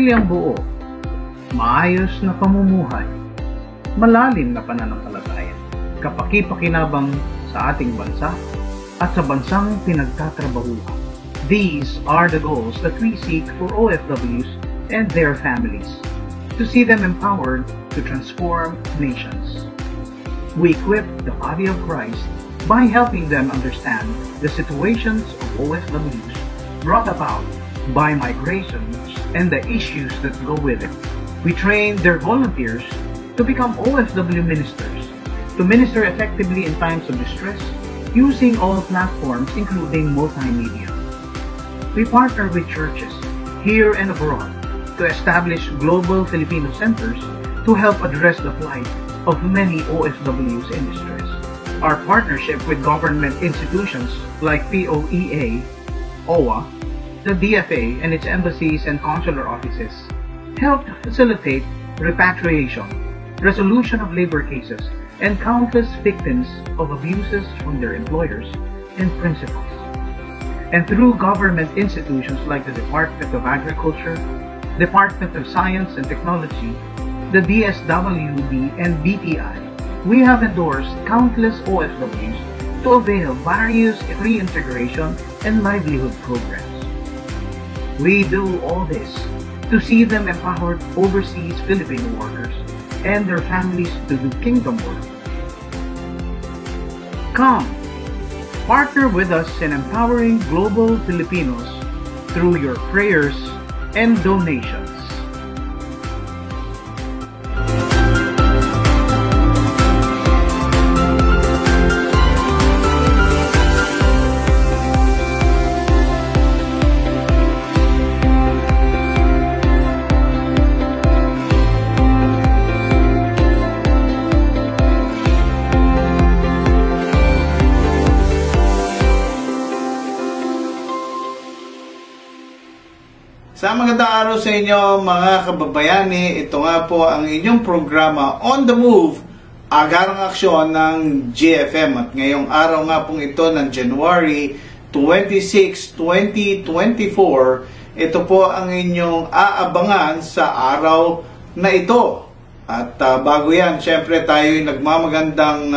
pamilyang buo, maayos na pamumuhay, malalim na pananampalataya, kapaki-pakinabang sa ating bansa at sa bansang pinagtatrabahuhan. These are the goals that we seek for OFWs and their families, to see them empowered to transform nations. We equip the body of Christ by helping them understand the situations of OFWs brought about by migrations and the issues that go with it. We train their volunteers to become OFW ministers, to minister effectively in times of distress using all platforms including multimedia. We partner with churches here and abroad to establish global Filipino centers to help address the plight of many OFWs in distress. Our partnership with government institutions like POEA, OWA, the DFA and its embassies and consular offices helped facilitate repatriation, resolution of labor cases, and countless victims of abuses from their employers and principals. And through government institutions like the Department of Agriculture, Department of Science and Technology, the DSWD and BPI, we have endorsed countless OFWs to avail various reintegration and livelihood programs. We do all this to see them empowered overseas Filipino workers and their families to do kingdom work. Come, partner with us in empowering global Filipinos through your prayers and donations. Sa magandang araw sa inyo mga kababayani, ito nga po ang inyong programa On The Move, agarang aksyon ng GFM. At ngayong araw nga pong ito ng January 26, 2024, ito po ang inyong aabangan sa araw na ito. At bago yan, syempre tayo'y nagmamagandang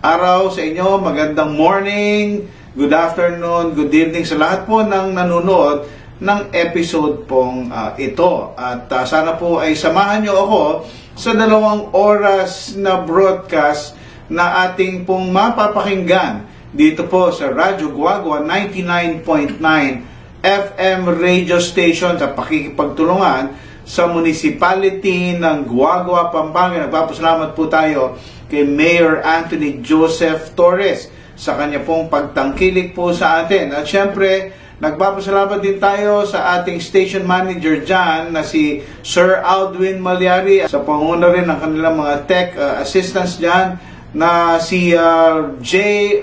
araw sa inyo, magandang morning, good afternoon, good evening sa lahat po ng nanonood ng episode pong ito. At sana po ay samahan nyo ako sa 2 oras na broadcast na ating pong mapapakinggan dito po sa Radyo Guagua 99.9 FM radio station sa pakikipagtulungan sa municipality ng Guagua, Pampanga. Nagpapasalamat po tayo kay Mayor Anthony Joseph Torres sa kanya pong pagtangkilik po sa atin. At syempre, nagpapasalamat din tayo sa ating station manager dyan na si Sir Aldwin Malyari, sa panguna rin ng kanilang mga tech assistants dyan na si J.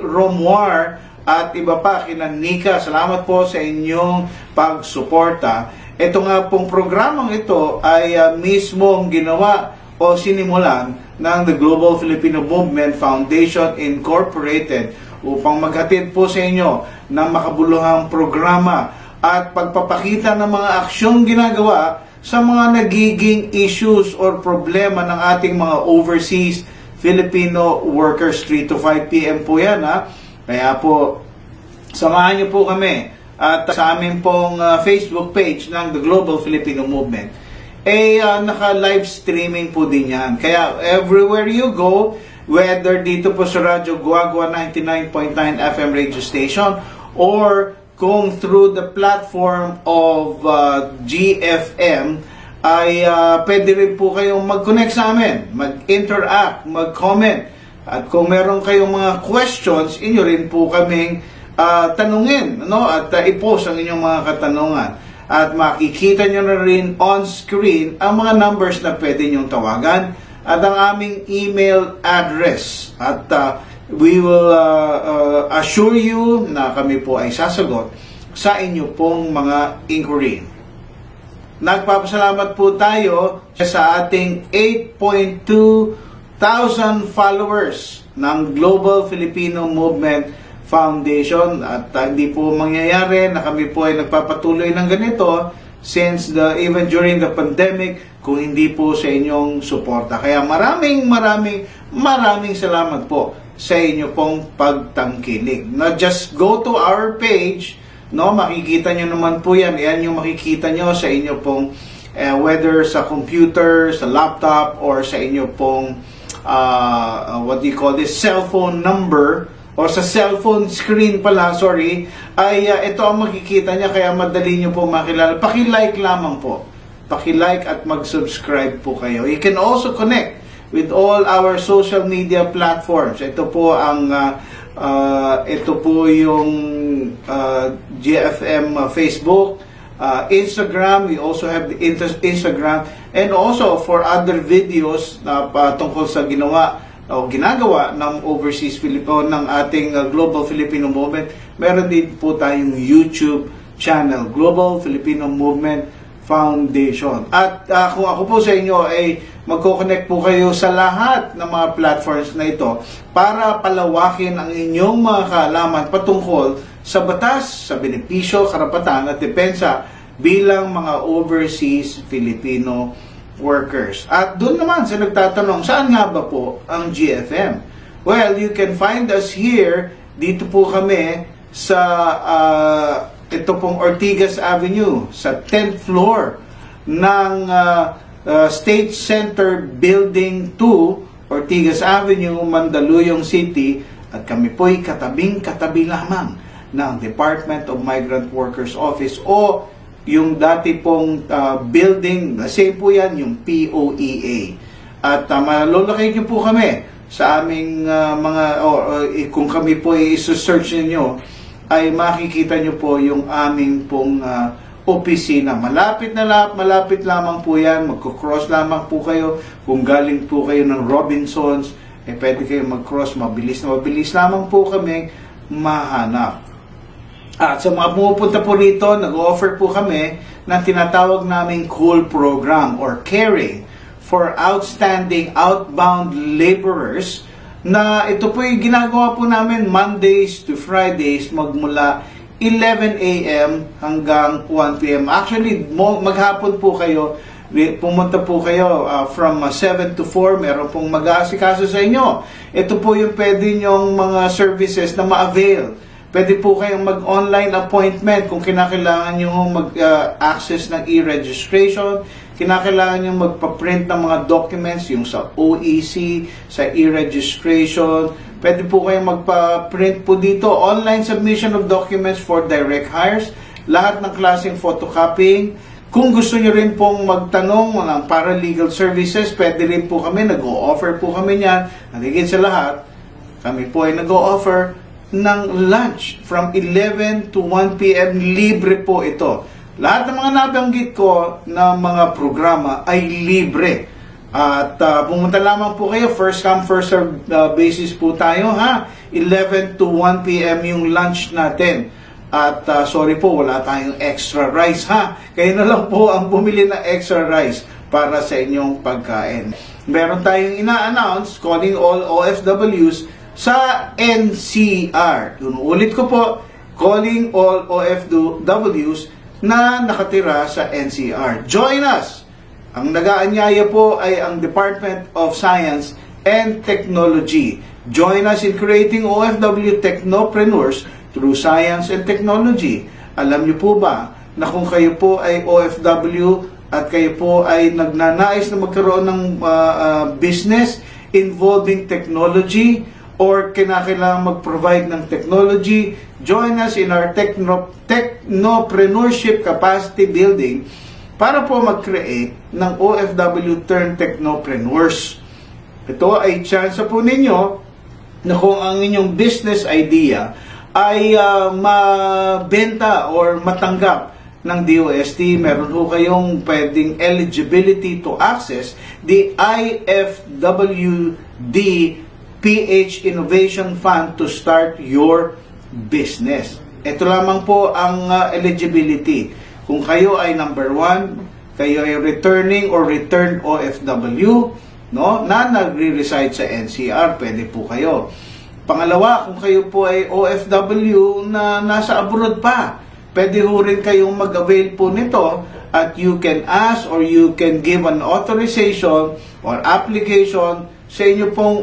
Romuar at iba pa, kina Nika. Salamat po sa inyong pagsuporta. Ito nga pong programang ito ay mismong ginawa o sinimulan ng The Global Filipino Movement Foundation Incorporated upang maghatid po sa inyo ng makabuluhang programa at pagpapakita ng mga aksyong ginagawa sa mga nagiging issues or problema ng ating mga overseas Filipino workers. 3 to 5 p.m. po yan, ha? Kaya po, samahan niyo po kami at sa amin pong Facebook page ng The Global Filipino Movement. Naka-live streaming po din yan. Kaya everywhere you go, whether dito po sa Radyo Guagua 99.9 FM radio station or kung through the platform of GFM, ay pwede rin po kayong mag-connect sa amin, mag-interact, mag-comment. At kung meron kayong mga questions, inyo rin po kaming tanungin, no? At i-post ang inyong mga katanungan. At makikita nyo na rin on screen ang mga numbers na pwede nyong tawagan at ang aming email address. At we will assure you na kami po ay sasagot sa inyo pong mga inquiry. Nagpapasalamat po tayo sa ating 8.2 thousand followers ng Global Filipino Movement Foundation. At hindi po mangyayari na kami po ay nagpapatuloy ng ganito since even during the pandemic kung hindi po sa inyong suporta. Kaya maraming salamat po sa inyo pong pagtangkilik. Now, just go to our page, no? Makikita nyo naman po yan. Yan yung makikita nyo sa inyo pong whether sa computer, sa laptop, or sa inyo pong what do you call this, cellphone number, or sa cellphone screen pala, sorry, ay ito ang makikita niya, kaya madali nyo po makilala. Paki-like lamang po. Paki-like at mag-subscribe po kayo. You can also connect with all our social media platforms. Ito po ang ito po yung GFM Facebook, Instagram. We also have the Instagram, and also for other videos na tungkol sa ginagawa ng Overseas Filipino, ng ating Global Filipino Movement. Meron din po tayong YouTube channel, Global Filipino Movement Foundation. At kung ako po sa inyo ay magko-connect po kayo sa lahat ng mga platforms na ito para palawakin ang inyong mga kaalaman patungkol sa batas, sa benepisyo, karapatan at depensa bilang mga overseas Filipino workers. At doon naman sa nagtatanong, saan nga ba po ang GFM? Well, you can find us here. Dito po kami sa ito pong Ortigas Avenue, sa 10th floor ng State Center Building 2, Ortigas Avenue, Mandaluyong City. At kami po'y katabing-katabi lamang ng Department of Migrant Workers Office, o yung dati pong building, same po yan, yung POEA. At malolocate nyo po kami sa aming kung kami po i-search ninyo, ay makikita nyo po yung aming pong opisina. Malapit lamang po yan, magko-cross lamang po kayo. Kung galing po kayo ng Robinsons, pwede kayo mag-cross, mabilis lamang po kami mahanap. At sa mga pumupunta po rito, nag-offer po kami ng tinatawag naming COOL program, or Caring for Outstanding Outbound Laborers, na ito po yung ginagawa po namin Mondays to Fridays magmula 11 a.m. hanggang 1 p.m. Actually, maghapon po kayo, pumunta po kayo from 7 to 4, meron pong mag-aasikaso sa inyo. Ito po yung pwede nyong mga services na ma-avail. Pwede po kayong mag-online appointment kung kinakailangan nyo mag-access ng e-registration, kinakailangan nyo magpa-print ng mga documents, yung sa OEC, sa e-registration. Pwede po kayong magpa-print po dito, online submission of documents for direct hires, lahat ng klaseng photocopying. Kung gusto nyo rin pong magtanong ng paralegal services, pwede rin po kami, nag-o-offer po kami niyan. Nagiging sa lahat, kami po ay nag-o-offer ng lunch from 11 to 1 p.m. Libre po ito. Lahat ng mga nabanggit ko na mga programa ay libre. At pumunta lamang po kayo, first come first serve basis po tayo, ha. 11 to 1 p.m. yung lunch natin. At sorry po, wala tayong extra rice, ha. Kayo na lang po ang bumili ng extra rice para sa inyong pagkain. Meron tayong ina-announce, calling all OFWs sa NCR. Ulit ko po, calling all OFWs na nakatira sa NCR. Join us! Ang nag-aanyaya po ay ang Department of Science and Technology. Join us in creating OFW technopreneurs through science and technology. Alam niyo po ba na kung kayo po ay OFW at kayo po ay nagnanais na magkaroon ng business involving technology, or kinakailangan mag-provide ng technology, join us in our technopreneurship capacity building para po mag-create ng OFW turned technopreneurs. Ito ay chance po ninyo na kung ang inyong business idea ay mabenta or matanggap ng DOST, meron ho kayong pwedeng eligibility to access the IFWD PH Innovation Fund to start your business. Ito lamang po ang eligibility. Kung kayo ay number 1, kayo ay returning or returned OFW, no, na nagre-reside sa NCR, pwede po kayo. Pangalawa, kung kayo po ay OFW na nasa abroad pa, pwede ho rin kayong mag-avail po nito at you can ask or you can give an authorization or application sa inyo pong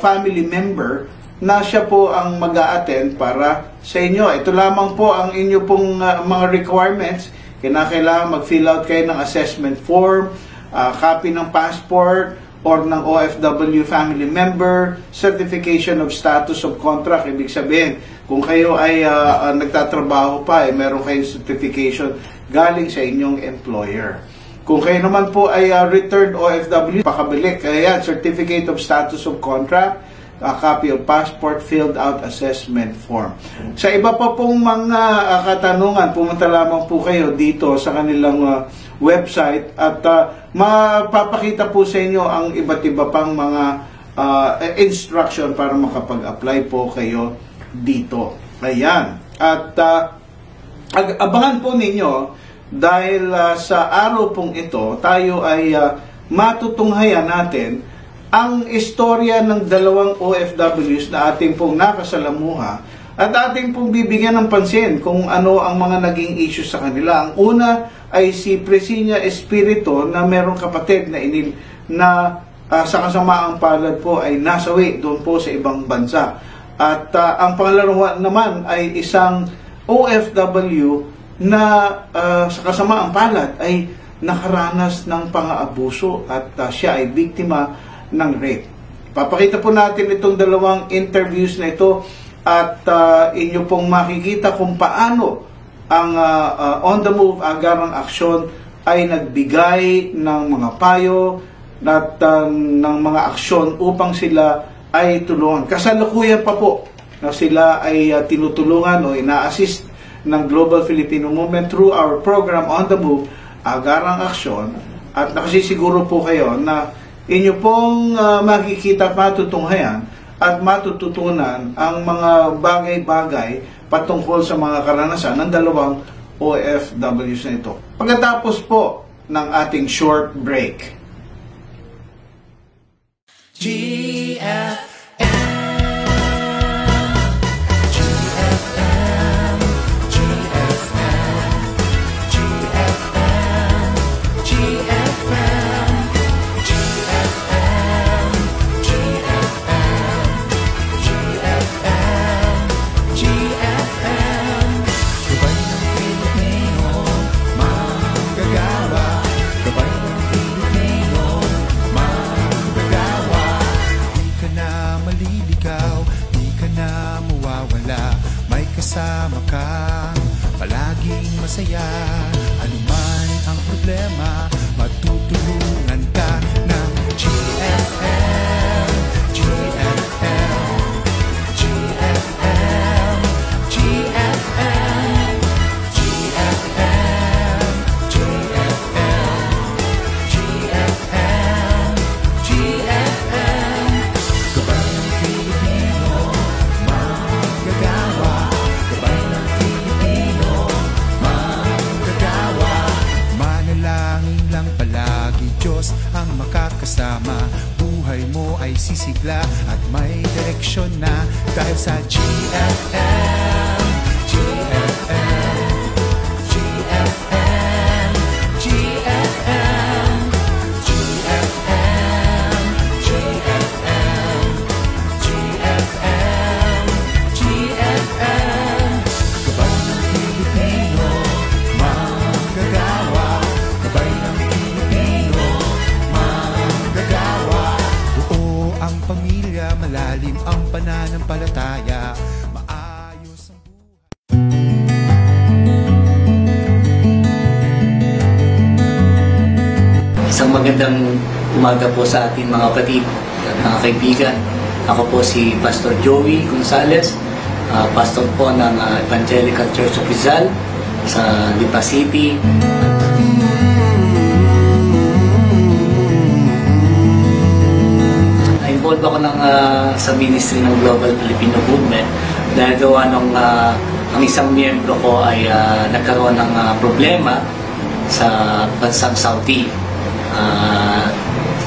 family member na siya po ang mag-a-attend para sa inyo. Ito lamang po ang inyo pong mga requirements. Kinakailangan mag-fill out kayo ng assessment form, copy ng passport or ng OFW family member, certification of status of contract. Ibig sabihin, kung kayo ay nagtatrabaho pa, meron kayong certification galing sa inyong employer. Kung kayo naman po ay returned OFW, pakabalik, kaya certificate of status of contract, a copy of passport, filled out assessment form. Sa iba pa pong mga katanungan, pumunta lamang po kayo dito sa kanilang website at mapapakita po sa inyo ang iba't iba pang mga instruction para makapag-apply po kayo dito. Ayan. At abangan po ninyo dahil sa araw pong ito, tayo ay matutunghayan natin ang istorya ng dalawang OFWs na ating pong nakasalamuha at ating pong bibigyan ng pansin kung ano ang mga naging issues sa kanila. Ang una ay si Presinia Espirito na merong kapatid na sa kasamaang palad po ay nasawi doon po sa ibang bansa. At ang pangalawa naman ay isang OFW na sa kasamaang palad ay nakaranas ng pang-aabuso at siya ay biktima ng rape. Papakita po natin itong dalawang interviews na ito at inyo pong makikita kung paano ang On The Move Agarang Aksyon ay nagbigay ng mga payo at ng mga aksyon upang sila ay tulungan. Kasalukuyan pa po na sila ay tinutulungan o ina-assist ng Global Filipino Movement through our program On The Move Agarang Aksyon at nakasisiguro po kayo na inyo pong makikita at matutunghayan at matututunan ang mga bagay-bagay patungkol sa mga karanasan ng dalawang OFWs na ito. Pagkatapos po ng ating short break. Kasama ka, palaging masaya. Ano man ang problema, matutulungan ka ng GFM, GFM, GFM, GFM, GFM, GFM, GFM, GFM. Gabay ng Pilipino, manggagawa. Manalangin lang palagi, Diyos ang makakasama. Buhay mo ay sisigla at may direksyon na dahil sa GFM, GFM, GFM, GFM, GFM, GFM, GFM, GFM. Gabay ng Pilipino, manggagawa. Gabay ng Pilipino, manggagawa. Buo ang pamilya, malalim ang pananampalataya. Maayos ang buhay. Isang magandang umaga po sa ating mga kapatid at mga kaibigan. Ako po si Pastor Joey Gonzales, pastor po ng Evangelical Church of Rizal sa Lipa City. Na-involve ako sa ministry ng Global Filipino Movement dahil gawa nung ang isang miyembro ko ay nagkaroon ng problema sa bansang Saudi.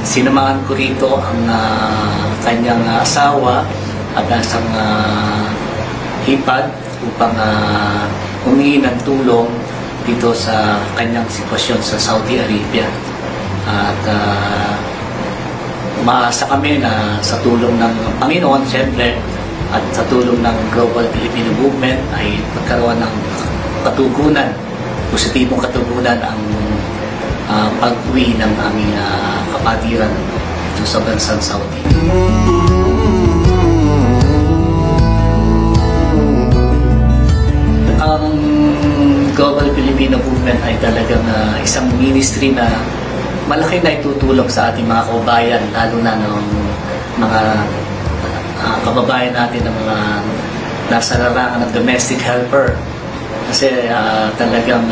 Sinamahan ko rito ang kanyang asawa at isang hipag upang humingi ng tulong dito sa kanyang sitwasyon sa Saudi Arabia. At umaasa kami na sa tulong ng Panginoon, siyempre, at sa tulong ng Global Filipino Movement ay magkaroon ng katugunan, positibong katugunan ang pag-uwi ng aming kapatiran dito sa bansang Saudi. Ang Global Filipino Movement ay talagang isang ministry na malaki na itutulong sa ating mga kababayan, lalo na ng mga kababayan natin ng mga nasa larangan ng domestic helper. Kasi talagang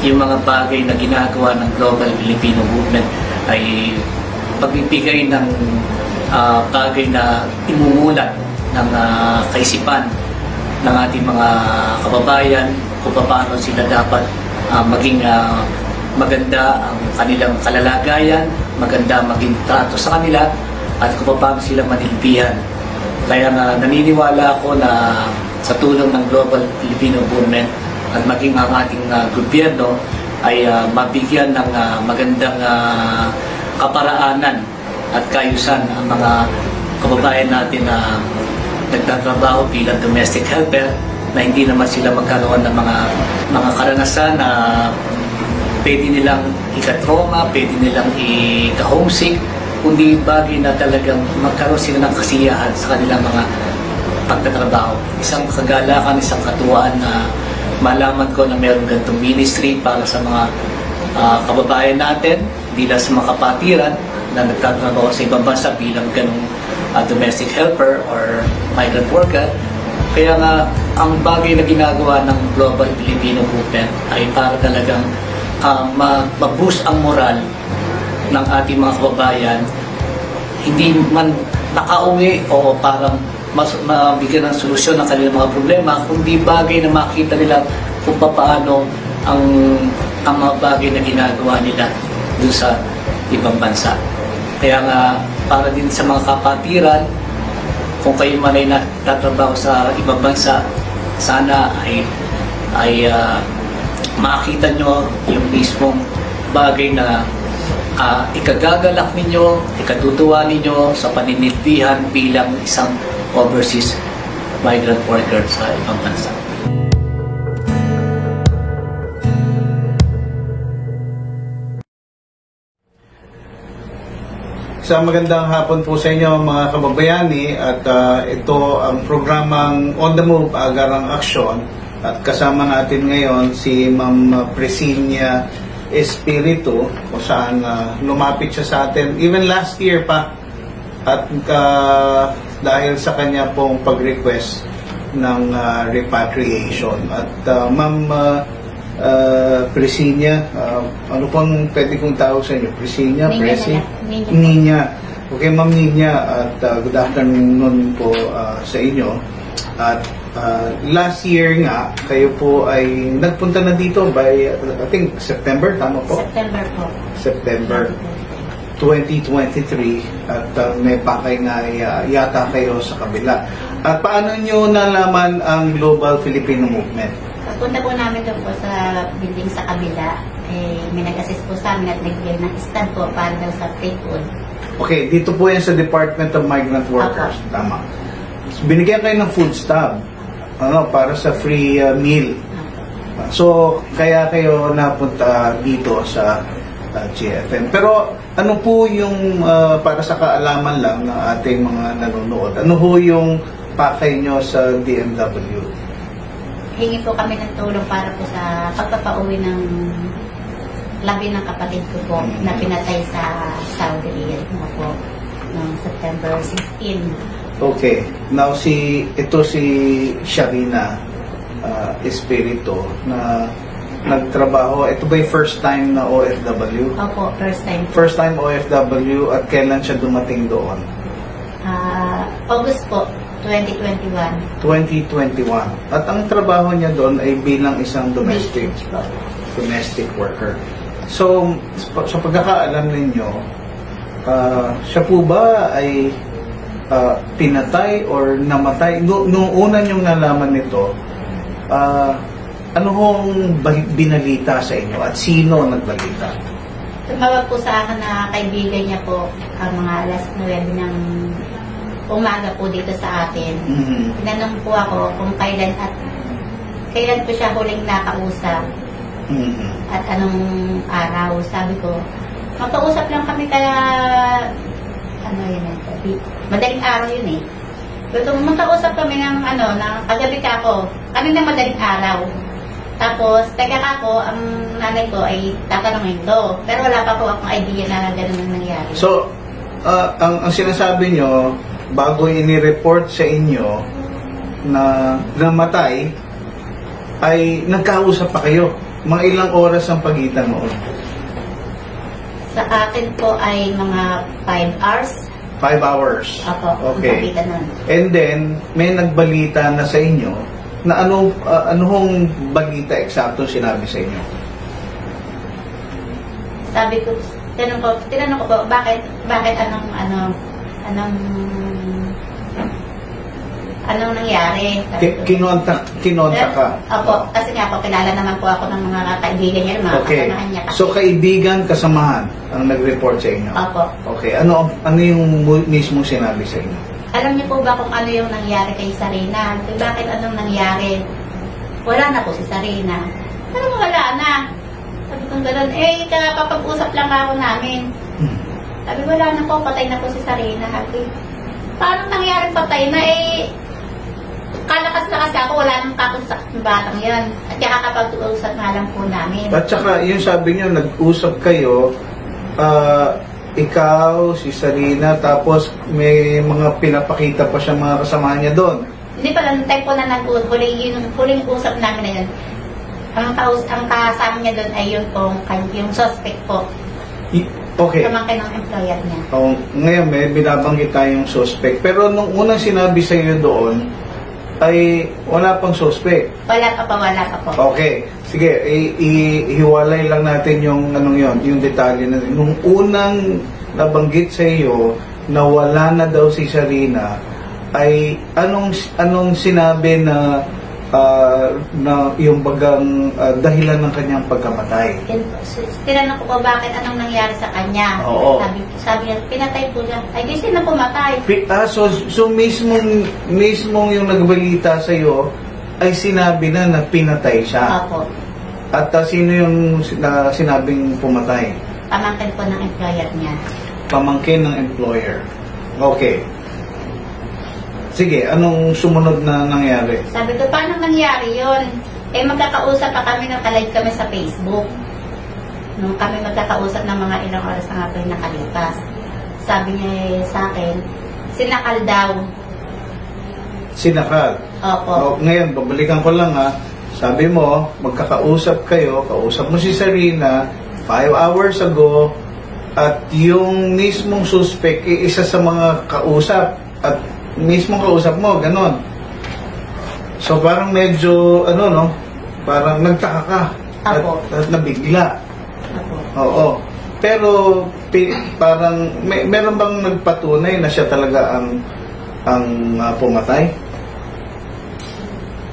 yung mga bagay na ginagawa ng Global Filipino Movement ay pagbibigay ng bagay na imumulat ng kaisipan ng ating mga kababayan kung paano sila dapat maging maganda ang kanilang kalalagayan, maganda maging trato sa kanila, at kung paano sila manilbihan. Kaya naniniwala ako na sa tulong ng Global Filipino Movement at maging ang ating gobyerno ay mabigyan ng magandang kaparaanan at kaayusan ang mga kababayan natin na nagtatrabaho bilang domestic helper, na hindi naman sila magkaroon ng mga karanasan na pwede nilang ikatroma, pwede nilang ika-homesick, kundi bagay na talagang magkaroon sila ng kasiyahan sa kanilang mga pagtatrabaho. Isang kagalakan, isang katuwaan na malaman ko na mayroong ganitong ministry para sa mga kababayan natin, hindi lang sa mga kapatiran na nagtatrabaho sa ibang bansa bilang ganong domestic helper or migrant worker. Kaya nga, ang bagay na ginagawa ng Global Filipino Movement ay para talagang ma-boost ang moral ng ating mga kababayan, hindi man nakauwi o parang mabigyan ng solusyon ng kanilang mga problema, kundi bagay na makita nila kung paano ang mga bagay na ginagawa nila doon sa ibang bansa. Kaya nga, para din sa mga kapatiran, kung kayo man ay natatrabaho sa ibang bansa, sana ay makita nyo yung mismong bagay na ikagagalak ninyo, ikatutuwa ninyo sa paninilbihan bilang isang overseas migrant worker sa ibang bansa. Isang magandang hapon po sa inyo mga kababayani, at ito ang programang On the Move, Agarang Aksyon, at kasama natin ngayon si Ma'am Presinia Espiritu, kung saan lumapit siya sa atin even last year pa, at dahil sa kanya pong pag-request ng repatriation. At Ma'am Presinia, ano pong pwede kong tawag sa inyo? Presinia? Presi? Nina. Okay, Ma'am Nina, at good afternoon po sa inyo. At last year nga, kayo po ay nagpunta na dito by, I think, September, tama po? September po. September 2023, at may pakay nga yata kayo sa kabila. At paano nyo nalaman ang Global Filipino Movement? Pagpunta po namin doon po sa building sa kabila, may nag-assist po sa amin at nagbigay ng stand po para daw sa free food. Okay, dito po yan sa Department of Migrant Workers. Okay. Tama. So, binigyan kayo ng food stamp para sa free meal. So, kaya kayo napunta dito sa GFM. Pero ano po yung, para sa kaalaman lang ng ating mga nanonood, ano po yung pakay nyo sa DMW? Hingi po kami ng tulong para po sa pagpapauwi ng labi ng kapatid ko po na pinatay sa Saudi Arabia po noong September 16. Okay. Now, ito si Sharina Espiritu na nagtrabaho. Ito ba yung first time na OFW? Opo, first time. First time OFW, at kailan siya dumating doon? August po, 2021. 2021. At ang trabaho niya doon ay bilang isang domestic worker. So, sa pagkakaalam ninyo, siya po ba ay pinatay or namatay? Noong una niyong nalaman nito, ano hong binalita sa inyo at sino nagbalita? Tumawag po sa akin na kaibigan niya po ang mga alas 9 ng umaga po dito sa atin. Tinanong po ako kung kailan po siya huling nakausap at anong araw. Sabi ko, magkausap lang kami kaya madaling araw yun eh. Pero magkausap kami ng kagabi ka ako. Kami na madaling araw. Tapos, teka ako, ang nanay ko ay tatanungin ko. Pero wala pa po akong idea na gano'n ang nangyari. So, ang sinasabi nyo, bago ini-report sa inyo na namatay, ay nagkausap pa kayo. Mga ilang oras ang pagitan noon? Sa akin po ay mga 5 hours. 5 hours? Opo, okay. Ang pagitan nun. And then, may nagbalita na sa inyo na anong balita eksakto sinabi sa inyo? Sabi ko, tinanong ko po, bakit anong nangyari? Kinontak ka? Opo, kasi nga po, kilala naman po ako ng mga kaibigan niya, mga kasamahan niya. So, kaibigan, kasamahan ang nag-report sa inyo? Opo. Okay, ano yung mismo sinabi sa inyo? Alam niyo po ba kung ano yung nangyari kay Sarina? Bakit anong nangyari? Wala na po si Sarina. Alam mo, wala na. Sabi ko gano'n, kapag-usap lang ako namin. Sabi, wala na po, patay na po si Sarina. Sabi, paano nangyari patay na kalakas-lakas ako, wala nang kakusap ng batang yan. At kakapag-usap nga lang po namin. At saka, yung sabi niyo, nag-usap kayo, ikaw, si Sarina, tapos may mga pinapakita pa siya mga kasamahan niya doon. Hindi pala, nung time po na huling usap namin na yun, ang kasama niya doon ay yung suspect po. Okay. Kamangkin ng employer niya. Ngayon, may binabanggit tayong suspect. Pero nung unang sinabi sa iyo doon, ay wala pang suspect. Wala pa po. Okay. Sige, ihiwalay lang natin yung yung detalye na nung unang nabanggit sa iyo na wala na daw si Sarina, ay anong sinabi na yung bagang dahilan ng kanyang pagkamatay? Tinanong ko po bakit anong nangyari sa kanya. Oo. Sabi niya, pinatay po niya. Ay, di sila pumatay. So mismong yung nagbalita sa iyo ay sinabi na pinatay siya. Opo. At sino yung sinabing pumatay? Pamangkin po ng employer niya. Pamangkin ng employer. Okay. Sige, anong sumunod na nangyari? Sabi ko, paano nangyari yun? Magkakausap pa kami, nakalive kami sa Facebook. Nung kami magkakausap ng mga ilang oras na nga po yung nakalipas. Sabi niya sa akin, sinakal daw. Sinakal? Opo. Ngayon, babalikan ko lang ha. Sabi mo, magkakausap kayo, kausap mo si Sarina 5 hours ago, at yung mismong suspect, isa sa mga kausap, at mismong kausap mo, ganon. So parang medyo, parang nagtaka ka. At nabigla. Opo. Oo. Pero parang meron bang nagpatunay na siya talaga ang pumatay?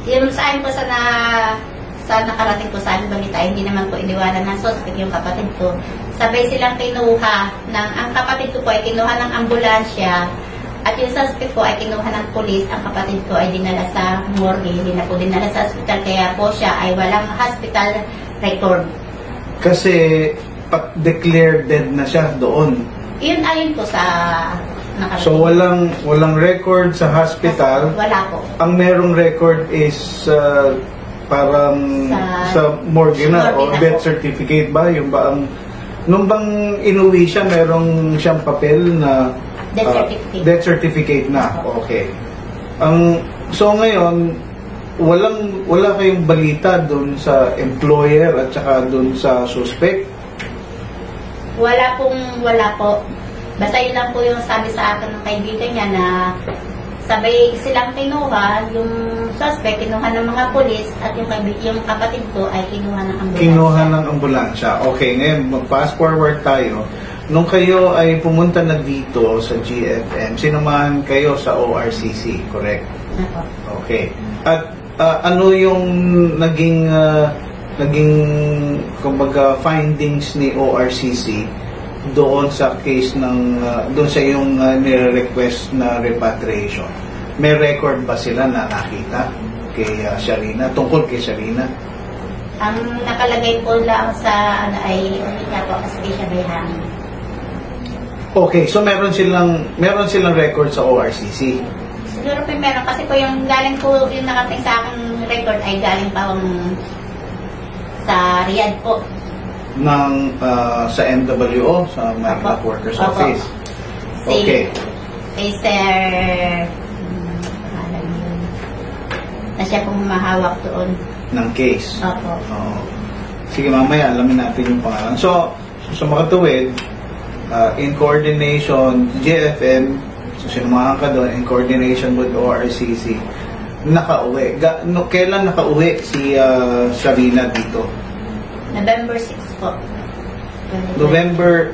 Yung sa akin po sa nakarating po sa amin balita, hindi naman po iniwanan ng suspect yung kapatid ko. Sabay silang kinuha ang kapatid ko po ay kinuha ng ambulansya. At yung suspect po ay kinuha ng pulis, ang kapatid ko ay dinala sa morgue, hindi na po dinala sa hospital, kaya po siya ay walang hospital record. Kasi declared dead na siya doon. Yun ayon po sa nakarating. So walang record sa hospital. Wala po. Ang merong record is parang sa morgue na o death certificate ba? Yung ba nung bang inuwi siya, merong siyang papel na death certificate na. Okay. So ngayon, wala kayong balita doon sa employer at saka doon sa suspect? Wala po. Basta yun lang po yung sabi sa akin ng kaibigan niya na sabay silang kinuha, yung suspect kinuha ng mga polis at yung kapatid ko ay kinuha ng ambulansya. Kinuha ng ambulansya. Okay, ngayon mag-fast forward tayo. Nung kayo ay pumunta na dito sa GFM, sinamahan kayo sa ORCC, correct? Ako. Okay. At ano yung naging kumbaga findings ni ORCC doon sa case ng doon sa yung nire-request na repatriation? May record ba sila na nakita kay Sharina, tungkol kay Sharina? Ang nakalagay po lang sa ano ay hindi nga po kasi siya may hangin. Okay, so meron silang record sa ORCC. Siguro po meron kasi po yung galing po yung nakating sa aking record ay galing pa sa Riyadh po. Sa MWO, sa Migrant Workers Office. Okay. Kay Sir na siya pong mahawak doon Ng case. Opo. Oo. Sige, mamaya alamin natin yung pangalan. So sa makatuwid, in coordination, GFM, so sinumahan ka doon, in coordination with ORCC, nakauwi. Kailan nakauwi si Sharina dito? November 6 po.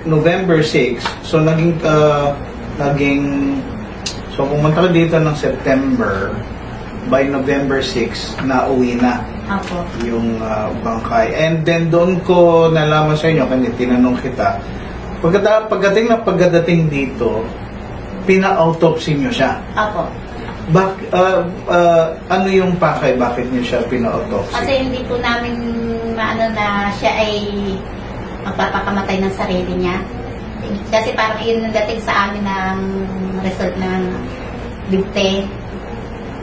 November 6. So so pumunta ka dito ng September, by November 6 na uwi na Opo. yung bangkay. And then doon ko nalaman sa inyo, kanina tinanong kita, pagdating dito, pina-autopsy nyo siya. Opo. Ano yung pakay? Bakit nyo siya pina-autopsy? Kasi hindi po namin maano na siya ay magpapakamatay ng sarili niya. Kasi parang yun ang dating sa amin ng result ng bigte.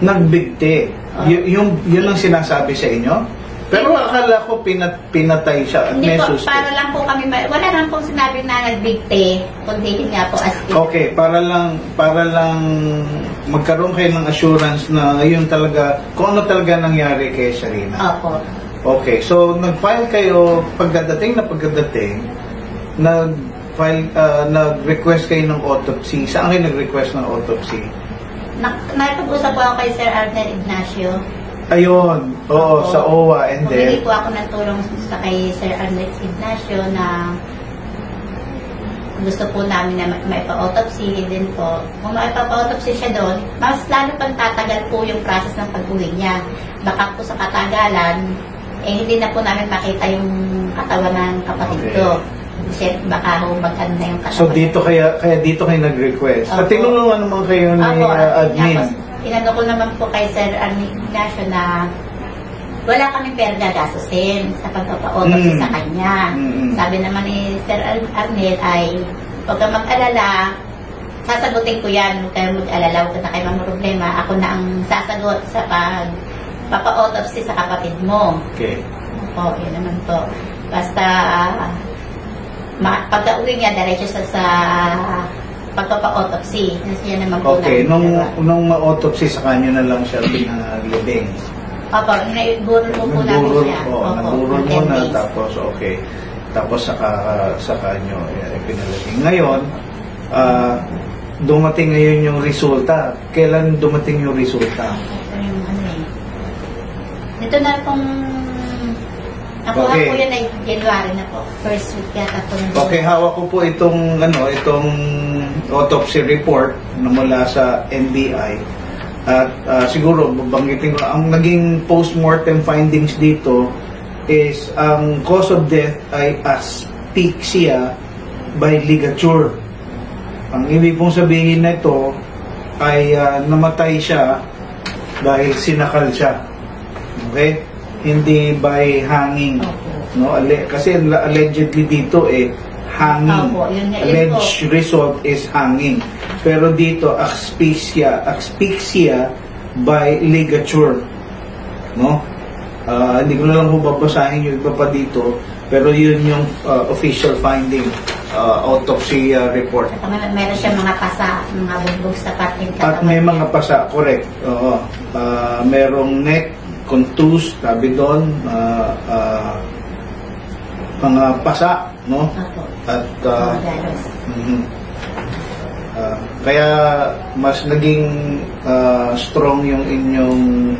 Nagbigti. Yun ang sinasabi sa inyo? Pero akala ko pinatay siya. Hindi may po, suspect. para lang po kami, wala lang pong sinabi na nagbigte, kundi yun nga po as in. Okay, para lang magkaroon kayo ng assurance na yun talaga, kung ano talaga nangyari kay Sharina. Opo. Okay, so nag-file kayo pagdating, nag-request kayo ng autopsy. Saan kayo nag-request ng autopsy? Nakipag-usap po ako kay Sir Arnel Ignacio. Ayun, oo, sa OWA, and then... Pumili po ako ng tulong sa kay Sir Arnel Ignacio na gusto po namin na maipa-autopsy din po. Kung maipa-autopsy siya doon, mas lalo pang tatagal po yung process ng pag-uwi niya. Baka po sa katagalan, hindi na po namin makita yung katawan ng kapatid ko. Kasi baka mag-ano na yung katawan. So dito kaya dito kayo nag-request. At tinulungan naman kayo ni admin. Inano ko naman po kay Sir Arnel Ignacio na wala kaming pera gagastusin sa pagpapa-autopsy sa kanya. Sabi naman ni Sir Arnel ay huwag kang mag-alala, sasagutin ko yan, huwag kayong mag-alala, huwag na kayo problema, ako na ang sasagot sa pagpapa-autopsy sa kapatid mo. Okay. Opo, yun naman po. Basta pagka-uwi niya, diretso sa pagpapa-autopsy. Siya naman po okay, nung ma-autopsy sa kanya na lang siya pinalibing. Opo, naiburol po namin siya. Nagburol mo na, tapos okay. Tapos saka nyo pinalibing. Ngayon, dumating ngayon yung resulta. Kailan dumating yung resulta? Ito na pong nakuha po yun ay January na po. First week yata po. Okay, hawak ko po itong autopsy report na mula sa NBI. At siguro babanggitin ko, ang naging post-mortem findings dito is ang cause of death ay asphyxia by ligature. Ang ibig pong sabihin na ito ay namatay siya dahil sinakal siya. Okay? Hindi by hanging. No? Kasi allegedly dito hanging. Alleged result is hanging. Pero dito asphyxia by ligature. No? Hindi ko na lang babasahin yung iba pa dito, pero yun yung official finding, autopsy report. At meron siya mga pasa, mga bugbog sa pating katawan. At may mga pasa, correct. Merong neck contused, sabi doon, mga pasa, no? At kaya mas naging strong yung inyong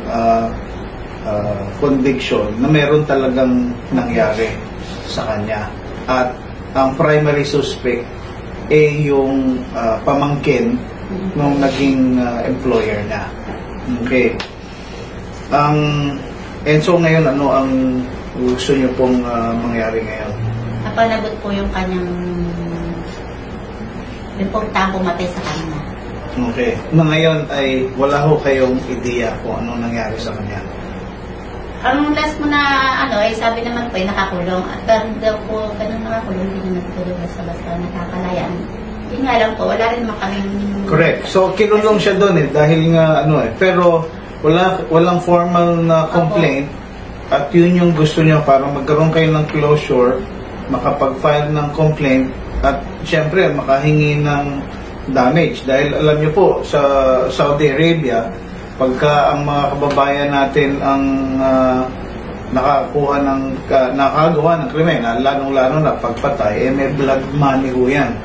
conviction na meron talagang nangyari sa kanya. At ang primary suspect yung pamangkin nung naging employer niya. Okay. Enzo, ngayon ano ang gusto niyo pong mangyari ngayon? Napanagot po yung kanyang yung pong pumatay sa kanya. Okay. Na ngayon ay wala ho kayong ideya kung anong nangyari sa kanya. Ang last mo na sabi naman po ay nakakulong. At daw po, ganun nakakulong, hindi naman po basta-basta nakakalayan. Yun nga lang po, wala rin naman kaming... Correct. So, kinulong siya doon dahil nga pero walang formal na complaint. At yun yung gusto niya para magkaroon kayo ng closure, makapag-file ng complaint, at syempre makahingi ng damage. Dahil alam niyo po, sa Saudi Arabia, pagka ang mga kababayan natin ang nakagawa ng krimen, lalong-lalo na pagpatay, may blood money ho yan.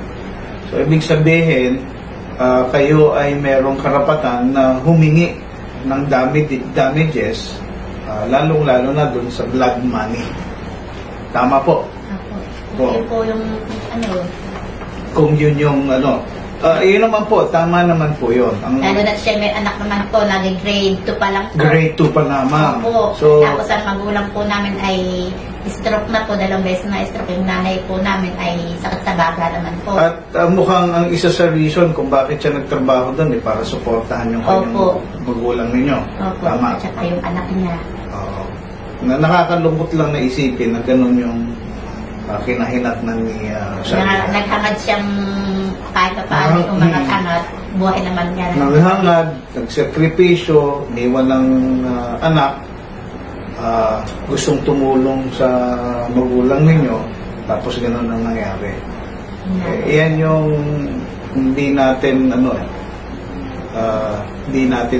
So, ibig sabihin, kayo ay merong karapatan na humingi ng damages, lalong-lalo na dun sa blood money. Tama po? Yun po yung Kung yun yung yun naman po, tama naman po yun. Lalo na siya may anak naman po, grade 2 pa lang po. Grade 2 pa lamang. Opo. So, tapos ang magulang po namin ay stroke na po, 2 beses na stroke. Yung nanay po namin ay sakit sa baga naman po. At mukhang ang isa sa reason kung bakit siya nagtrabaho doon para suportahan yung kanyang magulang ninyo. Opo. Tama. At saka yung anak niya. Nakakalungkot lang na isipin na ganun yung kinahinatnan ni Sharia. Naghangad siyang kahit pa paano umangat-angat, buhay naman niya. Naghangad, nagsakripisyo, niwan ng anak, gustong tumulong sa magulang ninyo, tapos ganun ang nangyari. Yan yung hindi natin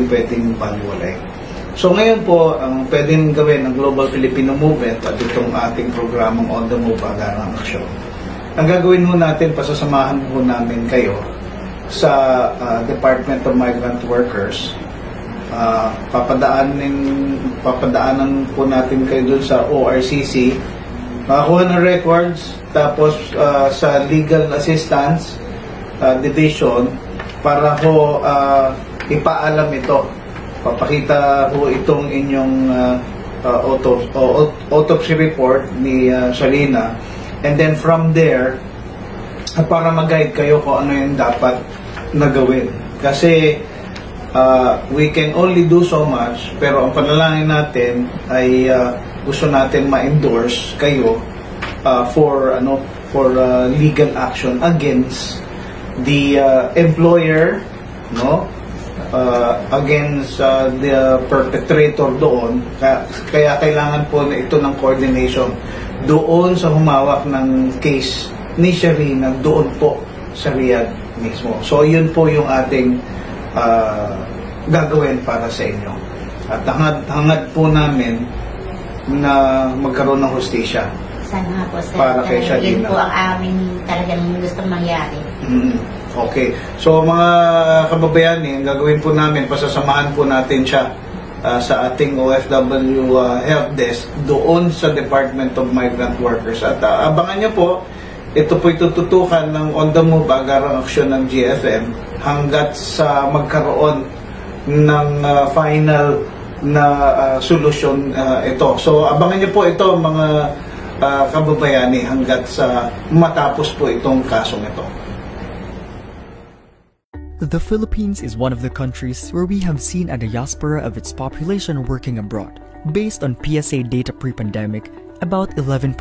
pwedeng pagwalay. So ngayon po, ang pwedeng gawin ng Global Filipino Movement at itong ating programang On The Move, Agarang Aksyon. Ang gagawin mo natin, pasasamahan mo namin kayo sa Department of Migrant Workers. Papadaanan po natin kayo dun sa ORCC, makakuha ng records, tapos sa Legal Assistance Division para po ipaalam ito. Papakita po itong inyong autopsy report ni Shalina, and then from there para mag-guide kayo kung ano yung dapat na gawin. Kasi we can only do so much, pero ang panalangin natin ay gusto natin ma-endorse kayo for legal action against the employer, against the perpetrator doon. Kaya kailangan po na ito ng coordination doon sa humawak ng case ni Sharina, doon po sa Riyadh mismo. So yun po yung ating gagawin para sa inyo. At hangad po namin na magkaroon ng hustisya. Sana nga po, sir. Para kay Sharina. Yun po ang aming talagang gustong mangyari. Okay. So mga kababayan, ang gagawin po namin, pasasamahan po natin siya sa ating OFW help desk doon sa Department of Migrant Workers. At abangan niyo po, ito po itututukan ng On The Move, Agarang Aksyon ng GFM hanggat sa magkaroon ng final na solusyon ito. So abangan niyo po ito mga kababayani hanggat sa matapos po itong kasong ito. The Philippines is one of the countries where we have seen a diaspora of its population working abroad. Based on PSA data pre-pandemic, about 11%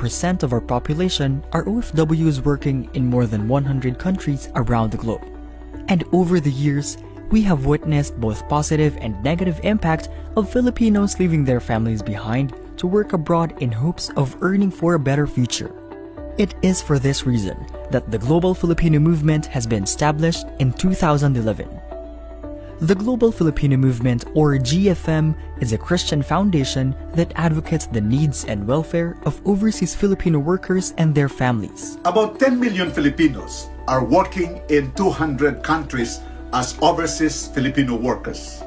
of our population are OFWs working in more than 100 countries around the globe. And over the years, we have witnessed both positive and negative impact of Filipinos leaving their families behind to work abroad in hopes of earning for a better future. It is for this reason that the Global Filipino Movement has been established in 2011. The Global Filipino Movement, or GFM, is a Christian foundation that advocates the needs and welfare of overseas Filipino workers and their families. About 10 million Filipinos are working in 200 countries as overseas Filipino workers.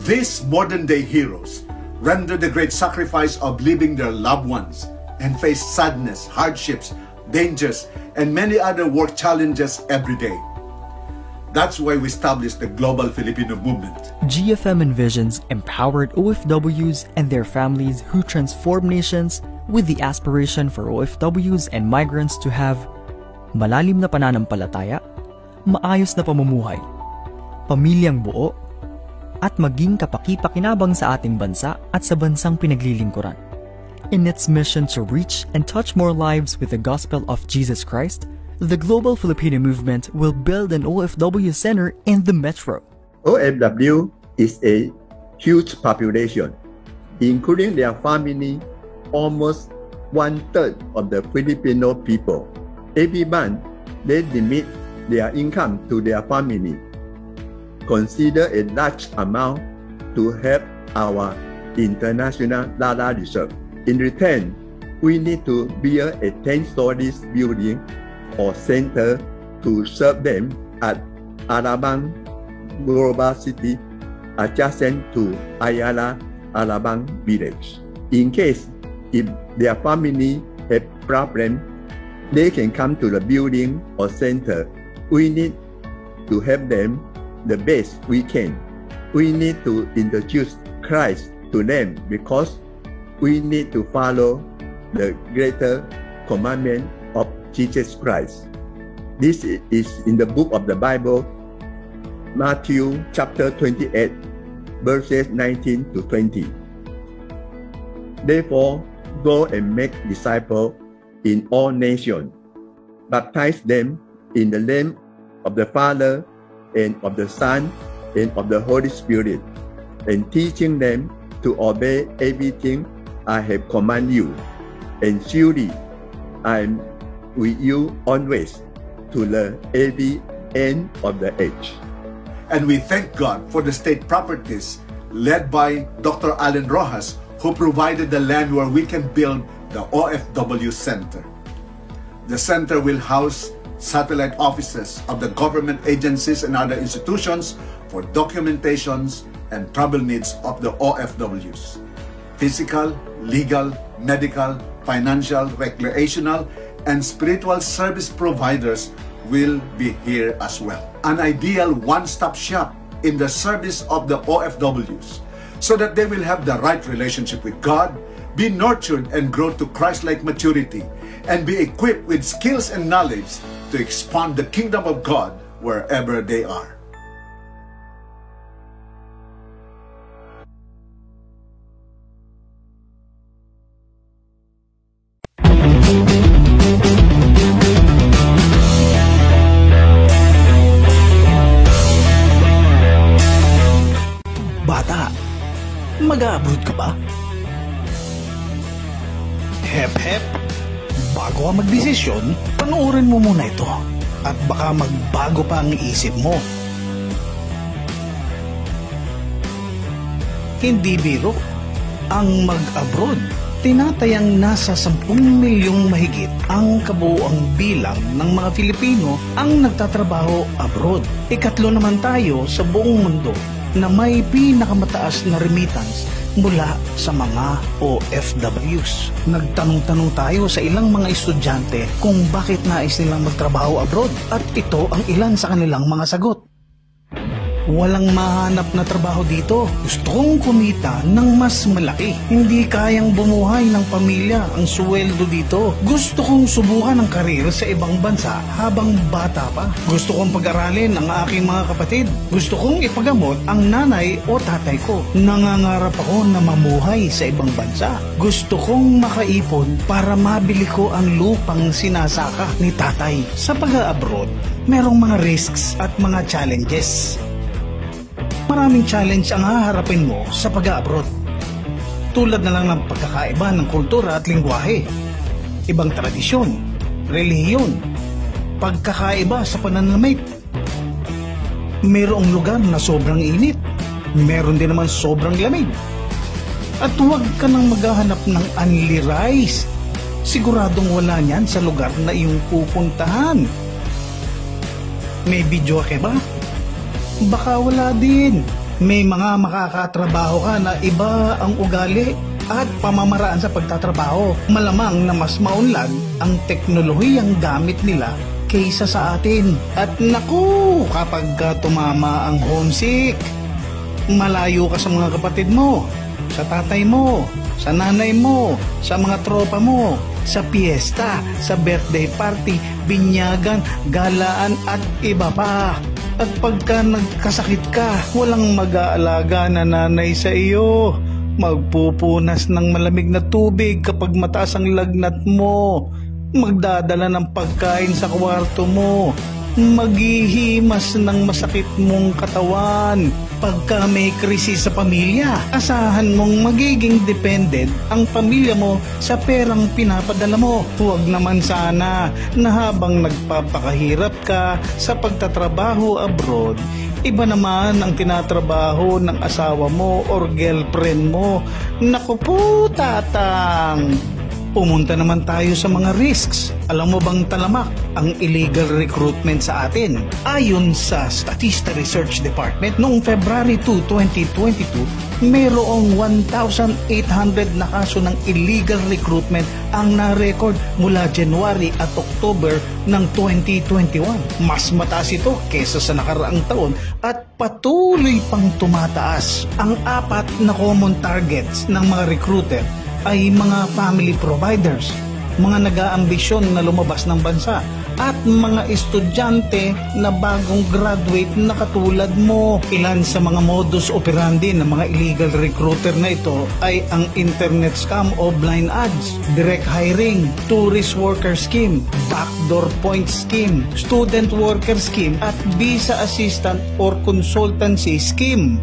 These modern-day heroes render the great sacrifice of leaving their loved ones and face sadness, hardships, dangers, and many other work challenges every day. That's why we established the Global Filipino Movement. GFM envisions empowered OFWs and their families who transform nations with the aspiration for OFWs and migrants to have malalim na pananampalataya, maayos na pamumuhay, pamilyang buo, at maging kapaki-pakinabang sa ating bansa at sa bansang pinaglilingkuran. In its mission to reach and touch more lives with the gospel of Jesus Christ, the Global Filipino Movement will build an OFW center in the metro. OFW is a huge population, including their family, almost 1/3 of the Filipino people. Every month, they remit their income to their family. Consider a large amount to help our international data reserve. In return, we need to build a 10-story building or center to serve them at Alabang Global City adjacent to Ayala Alabang Village. In case if their family have problem, they can come to the building or center. We need to help them the best we can. We need to introduce Christ to them because we need to follow the greater commandment of Jesus Christ. This is in the book of the Bible, Matthew chapter 28, verses 19 to 20. Therefore, go and make disciples in all nations, baptize them in the name of the Father and of the Son and of the Holy Spirit, and teaching them to obey everything I have commanded you. And surely I am with you always to the very end of the age. And we thank God for the state properties led by Dr. Allen Rojas, who provided the land where we can build the OFW Center. The center will house satellite offices of the government agencies and other institutions for documentations and travel needs of the OFWs. Physical, legal, medical, financial, recreational, and spiritual service providers will be here as well. An ideal one-stop shop in the service of the OFWs so that they will have the right relationship with God, be nurtured and grow to Christ-like maturity, and be equipped with skills and knowledge to expand the kingdom of God wherever they are. Bata, mag-a-abroad ka ba? Hep, bago ka magdesisyon, panoorin mo muna ito at baka magbago pa ang isip mo. Hindi biro, ang mag-abroad, tinatayang nasa 10 milyong mahigit ang kabuuang bilang ng mga Filipino ang nagtatrabaho abroad. Ikatlo naman tayo sa buong mundo na may pinakamataas na remittance mula sa mga OFWs. Nagtanong-tanong tayo sa ilang mga estudyante kung bakit nais nilang magtrabaho abroad at ito ang ilan sa kanilang mga sagot. Walang mahanap na trabaho dito. Gusto kong kumita ng mas malaki. Hindi kayang bumuhay ng pamilya ang sweldo dito. Gusto kong subukan ang karir sa ibang bansa habang bata pa. Gusto kong pag-aralin ang aking mga kapatid. Gusto kong ipagamot ang nanay o tatay ko. Nangangarap ako na mamuhay sa ibang bansa. Gusto kong makaipon para mabili ko ang lupang sinasaka ni tatay. Sa pag-abroad, merong mga risks at mga challenges. Maraming challenge ang haharapin mo sa pag-abroad. Tulad na lang ng pagkakaiba ng kultura at lingwahe, ibang tradisyon, relihiyon, pagkakaiba sa pananamit. Mayroong lugar na sobrang init, meron din naman sobrang lamig. At huwag ka nang maghahanap ng only rice. Siguradong wala niyan sa lugar na iyong pupuntahan. May video ka ba? Baka wala din. May mga makakatrabaho ka na iba ang ugali at pamamaraan sa pagtatrabaho. Malamang na mas maunlad ang teknolohiyang gamit nila kaysa sa atin. At naku, kapag tumama ang homesick, malayo ka sa mga kapatid mo, sa tatay mo, sa nanay mo, sa mga tropa mo, sa piyesta, sa birthday party, binyagan, galaan at iba pa. At pagka nagkasakit ka, walang mag-aalaga na nanay sa iyo. Magpupunas ng malamig na tubig kapag mataas ang lagnat mo. Magdadala ng pagkain sa kwarto mo. Maghihimas ng masakit mong katawan. Pagka may krisis sa pamilya, asahan mong magiging dependent ang pamilya mo sa perang pinapadala mo. Huwag naman sana na habang nagpapakahirap ka sa pagtatrabaho abroad, iba naman ang tinatrabaho ng asawa mo or girlfriend mo. Naku po, tatang! Pumunta naman tayo sa mga risks. Alam mo bang talamak ang illegal recruitment sa atin? Ayon sa Statista Research Department, noong February 2, 2022, mayroong 1,800 na kaso ng illegal recruitment ang na-record mula January at October ng 2021. Mas mataas ito kesa sa nakaraang taon at patuloy pang tumataas. Ang apat na common targets ng mga recruiter ay mga family providers, mga nag-aambisyon na lumabas ng bansa, at mga estudyante na bagong graduate na katulad mo. Ilan sa mga modus operandi ng mga illegal recruiter na ito ay ang internet scam o blind ads, direct hiring, tourist worker scheme, backdoor point scheme, student worker scheme, at visa assistant or consultancy scheme.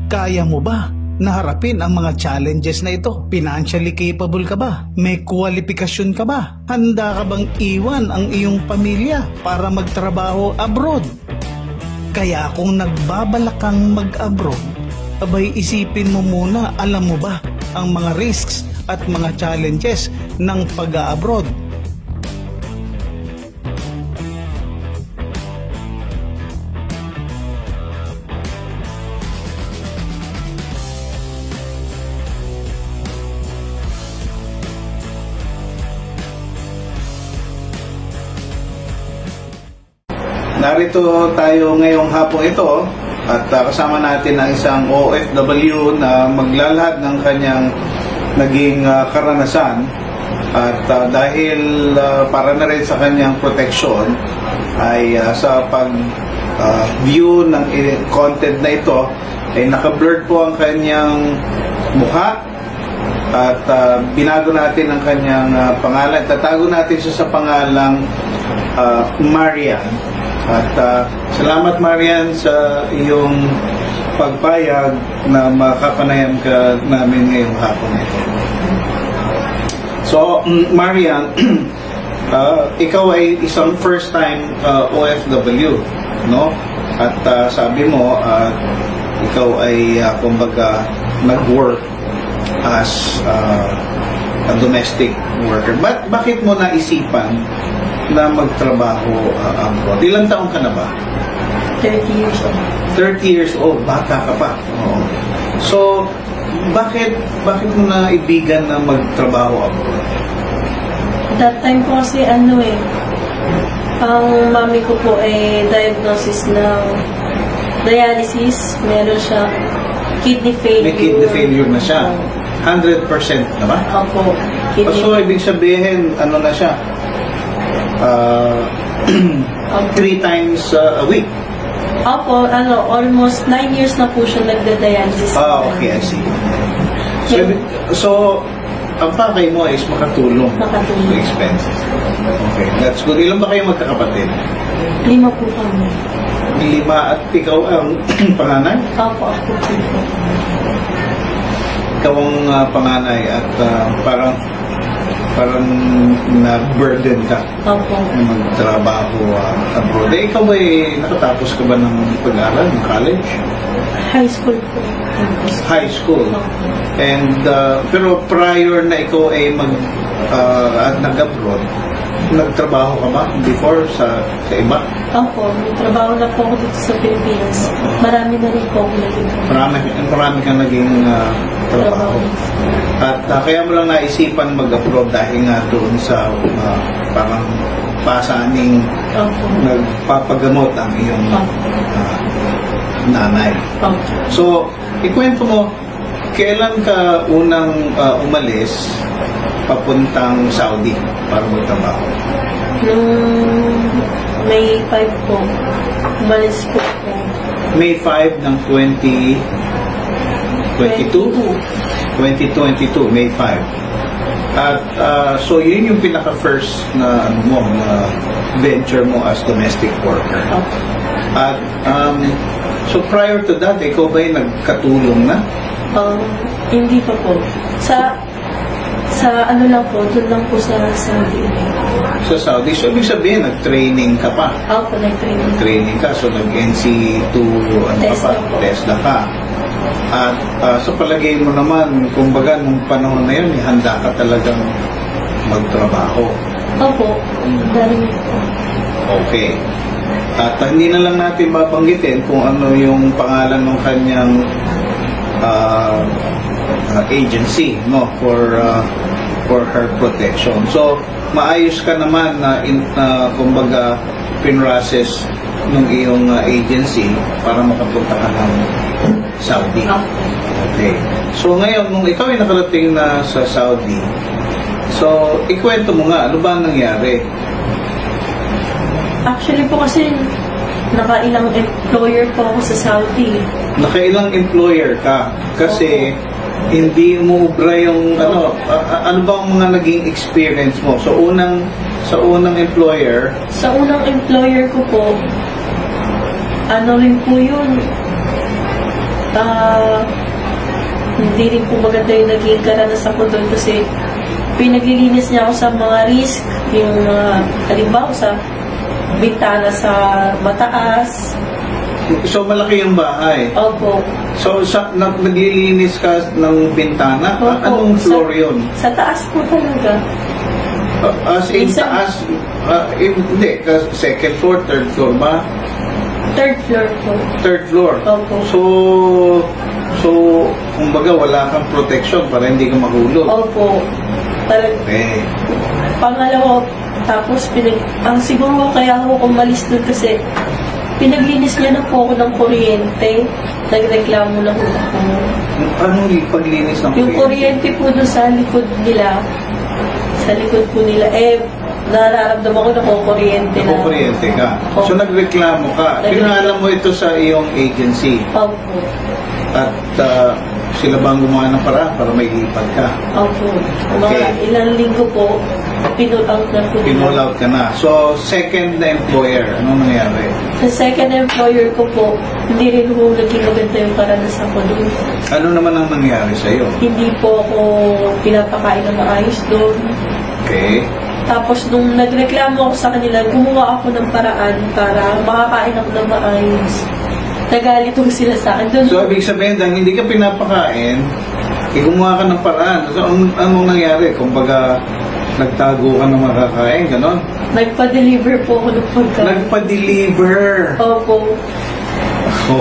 Kaya mo ba na harapin ang mga challenges na ito? Financially capable ka ba? May kwalifikasyon ka ba? Handa ka bang iwan ang iyong pamilya para magtrabaho abroad? Kaya kung nagbabalak kang mag-abroad, abay isipin mo muna, alam mo ba ang mga risks at mga challenges ng pag-abroad? Narito tayo ngayong hapong ito at kasama natin ang isang OFW na maglalahad ng kanyang naging karanasan at dahil para na rin sa kanyang proteksyon ay sa pag-view ng content na ito ay naka-blurred po ang kanyang mukha at binago natin ang kanyang pangalan. Tatago natin siya sa pangalang Marian. At salamat Marian sa iyong pagpayag na makapanayam ka namin ngayong hapon ito. So Marian, ikaw ay isang first time OFW, no? At sabi mo ikaw ay kumbaga nag-work as a domestic worker. Bakit mo naisipan na magtrabaho abroad? Ilang taon ka na ba? 30 years old. 30 years old, bata ka pa. Oo. So, bakit mo na ibigan na magtrabaho abroad? That time po kasi ang mami ko po ay diagnosis ng dialysis. Meron siya kidney failure. May kidney failure na siya. 100% na ba? Opo. So, ibig sabihin, ano na siya? 3 times a week. Opo, almost 9 years na po siya nagda-dialysis. Okay, I see. So, ang pakay mo is makatulong sa expenses. Okay, that's good. Ilan ba kayo magkakapatid? 5 po kami. 5 at ikaw ang panganay? Opo, ako po. Ikaw ang panganay at parang na-burden ka na magtrabaho abroad. Ikaw ba nakatapos ka ba ng pag-aaral, ng college? High school po. High school. And pero prior na ikaw ay nag-abroad, nagtrabaho ka ba before sa iba? Opo, nagtrabaho na po ako dito sa Pilipinas. Marami na rin po ako naging Marami kang naging trabaho. At kaya mo lang naisipan mag-abroad dahil nga doon sa parang pasaning Opo. nagpapagamot ang iyong nanay. Opo. So, ikwento mo, kailan ka unang umalis papuntang Saudi para magtrabaho? Nung May 5 po, umalis po ako. May 5 ng 2022, May 5. At so yun yung pinaka-first na na venture mo as domestic worker. Opo. At so prior to that, ikaw ba yung nagkatulong na? Hindi pa po. Sa ano lang po, doon lang po sa Saudi. Sa Saudi, so ibig sabihin, nag-training ka pa? Ako, nag-training. Training ka, so nag-NC2, TESDA ka. At sa palagay mo naman, kumbaga, nung panahon na yun, handa ka talagang magtrabaho. Opo, dahil po. Okay. At hindi na lang natin babanggitin kung ano yung pangalan ng kanyang agency, no, for her protection. So maayos ka naman na kumbaga pinrocess ng iyong agency para makapunta ka ng Saudi. Okay. So ngayon, nung ikaw ay nakarating na sa Saudi, so ikwento mo nga, ano ba ang nangyari? Actually po kasi nakailang employer po ako sa Saudi. Nakailang employer ka? Kasi hindi mo ubra yung ano ba ang mga naging experience mo? Sa unang employer? Sa unang employer ko po, ano rin po yun, hindi rin po maganda yung naging karanasan ko doon kasi pinaglilinis niya ako sa mga risk, yung halimbawa sa bintana sa mataas. So malaki yung bahay? Opo. So naglilinis ka ng bintana? Opo. Anong floor yun? Sa taas po talaga. As in taas? Hindi, second floor, third floor ba? Third floor po. Third floor? Opo. So kumbaga wala kang protection para hindi ka mahulog? Opo. Okay. Pangalawa, tapos ang siguro kaya ako umalis doon kasi pinaglinis niya na po ako ng kuryente. Nagreklamo na po ako. Anong paglinis ng kuryente? Yung kuryente po doon sa likod nila. Sa likod po nila. Nararamdaman ko na po kuryente na. Kuryente ka. So nagreklamo ka. Pinalam mo ito sa iyong agency. Opo. At sila bang gumawa ng paraan para may lipat ka? Opo. Mga ilang linggo po, pinull-out na po. Pinull-out ka na. So, second na employer, anong nangyari? Sa second employer ko po, hindi rin po naging maganda yung karanasan ko doon. Ano naman ang nangyari sa'yo? Hindi po ako pinapakain na maayos doon. Okay. Tapos nung nagreklamo ako sa kanila, gumawa ako ng paraan para makakain ako ng maayos. Nagalit ko sila sa akin. So, ibig sabihin, dahil hindi ka pinapakain, gumawa ka ng paraan. So, anong nangyari? Kumbaga, nagtago ka ng makakain, gano'n? Nagpa-deliver po ako ng pagkain. Nagpa-deliver? Opo.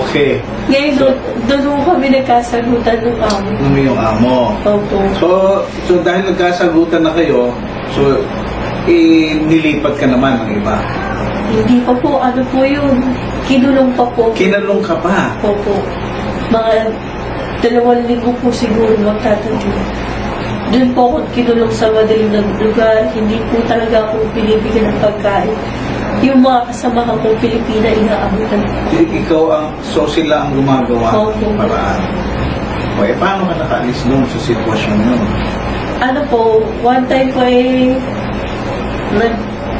Okay. Ngayon, doon kami nagkasagutan ng amo. Ano yung amo? Opo. So dahil nagkasagutan na kayo, so, nilipat ka naman ng iba? Hindi pa po. Ano po yun? Kinulong pa po. Kinulong ka pa? Opo. Mga 2 linggo po siguro magtatagin. Doon po ako kinulong sa madaling na lugar. Hindi po talaga ako pinibigyan ng pagkain. Yung mga kasamahan kong Pilipina, inaabutan po. So sila ang gumagawa ng paraan. O, paano ka nakaalis doon sa sitwasyon yun? Ano po, one time po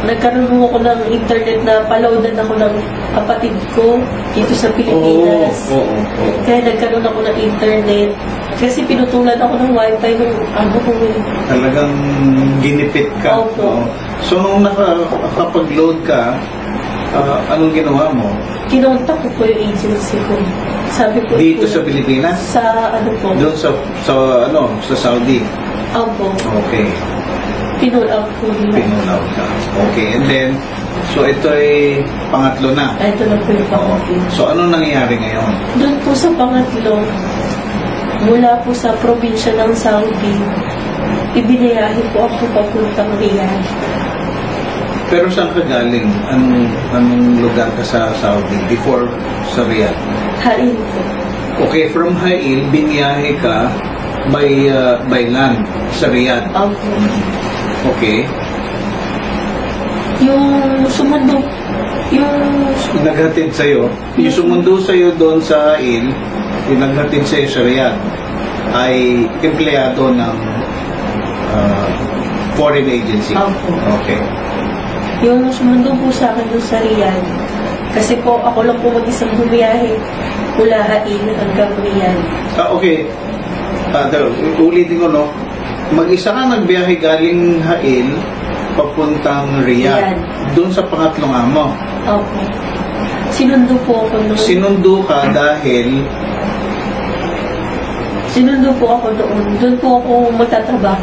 nagkaroon ako ng internet na palawdan ako ng kapatid ko dito sa Pilipinas. Kaya nagkaroon ako ng internet. Kasi pinutulan ako ng wifi ng ko. Talagang ginipit ka. Opo. So nung nakapag-load ka, anong ginawa mo? Kinontak ko po yung agency ko. Sabi ko dito sa Pilipinas? Sa po? Doon sa Saudi? Opo. Okay. Pinull-out po nila. Pinull-out ka. Okay. And then, so ito ay pangatlo na? Ito na po yung pangatlo. So anong nangyayari ngayon? Doon po sa pangatlo, mula po sa probinsya ng Saudi, ibinayahin po ako papuntang Riyadh. Pero saan ka galing? Anong lugar ka sa Saudi before sa Riyadh? Hain po. Okay, from Hail, biniyahe ka by land sa Riyadh. Okay. Yung sumundo, naghatid sa'yo. Yung sumundo sa'yo doon sa Hail, yung naghatid sa'yo sa Riyadh, ay empleyado ng foreign agency. Okay. Yung sumundo po sa akin doon sa Riyadh, kasi po ako lang po mag-isang bumiyahe mula Hail hanggang Riyadh. Okay. Ulitin ko, no? Mag-isa ka nagbiyahe galing Hail papuntang Riyadh. Doon sa pangatlong amo. Okay. Sinundo po ako doon. Sinundo ka dahil Sinundo po ako doon. Doon po ako magtatrabaho.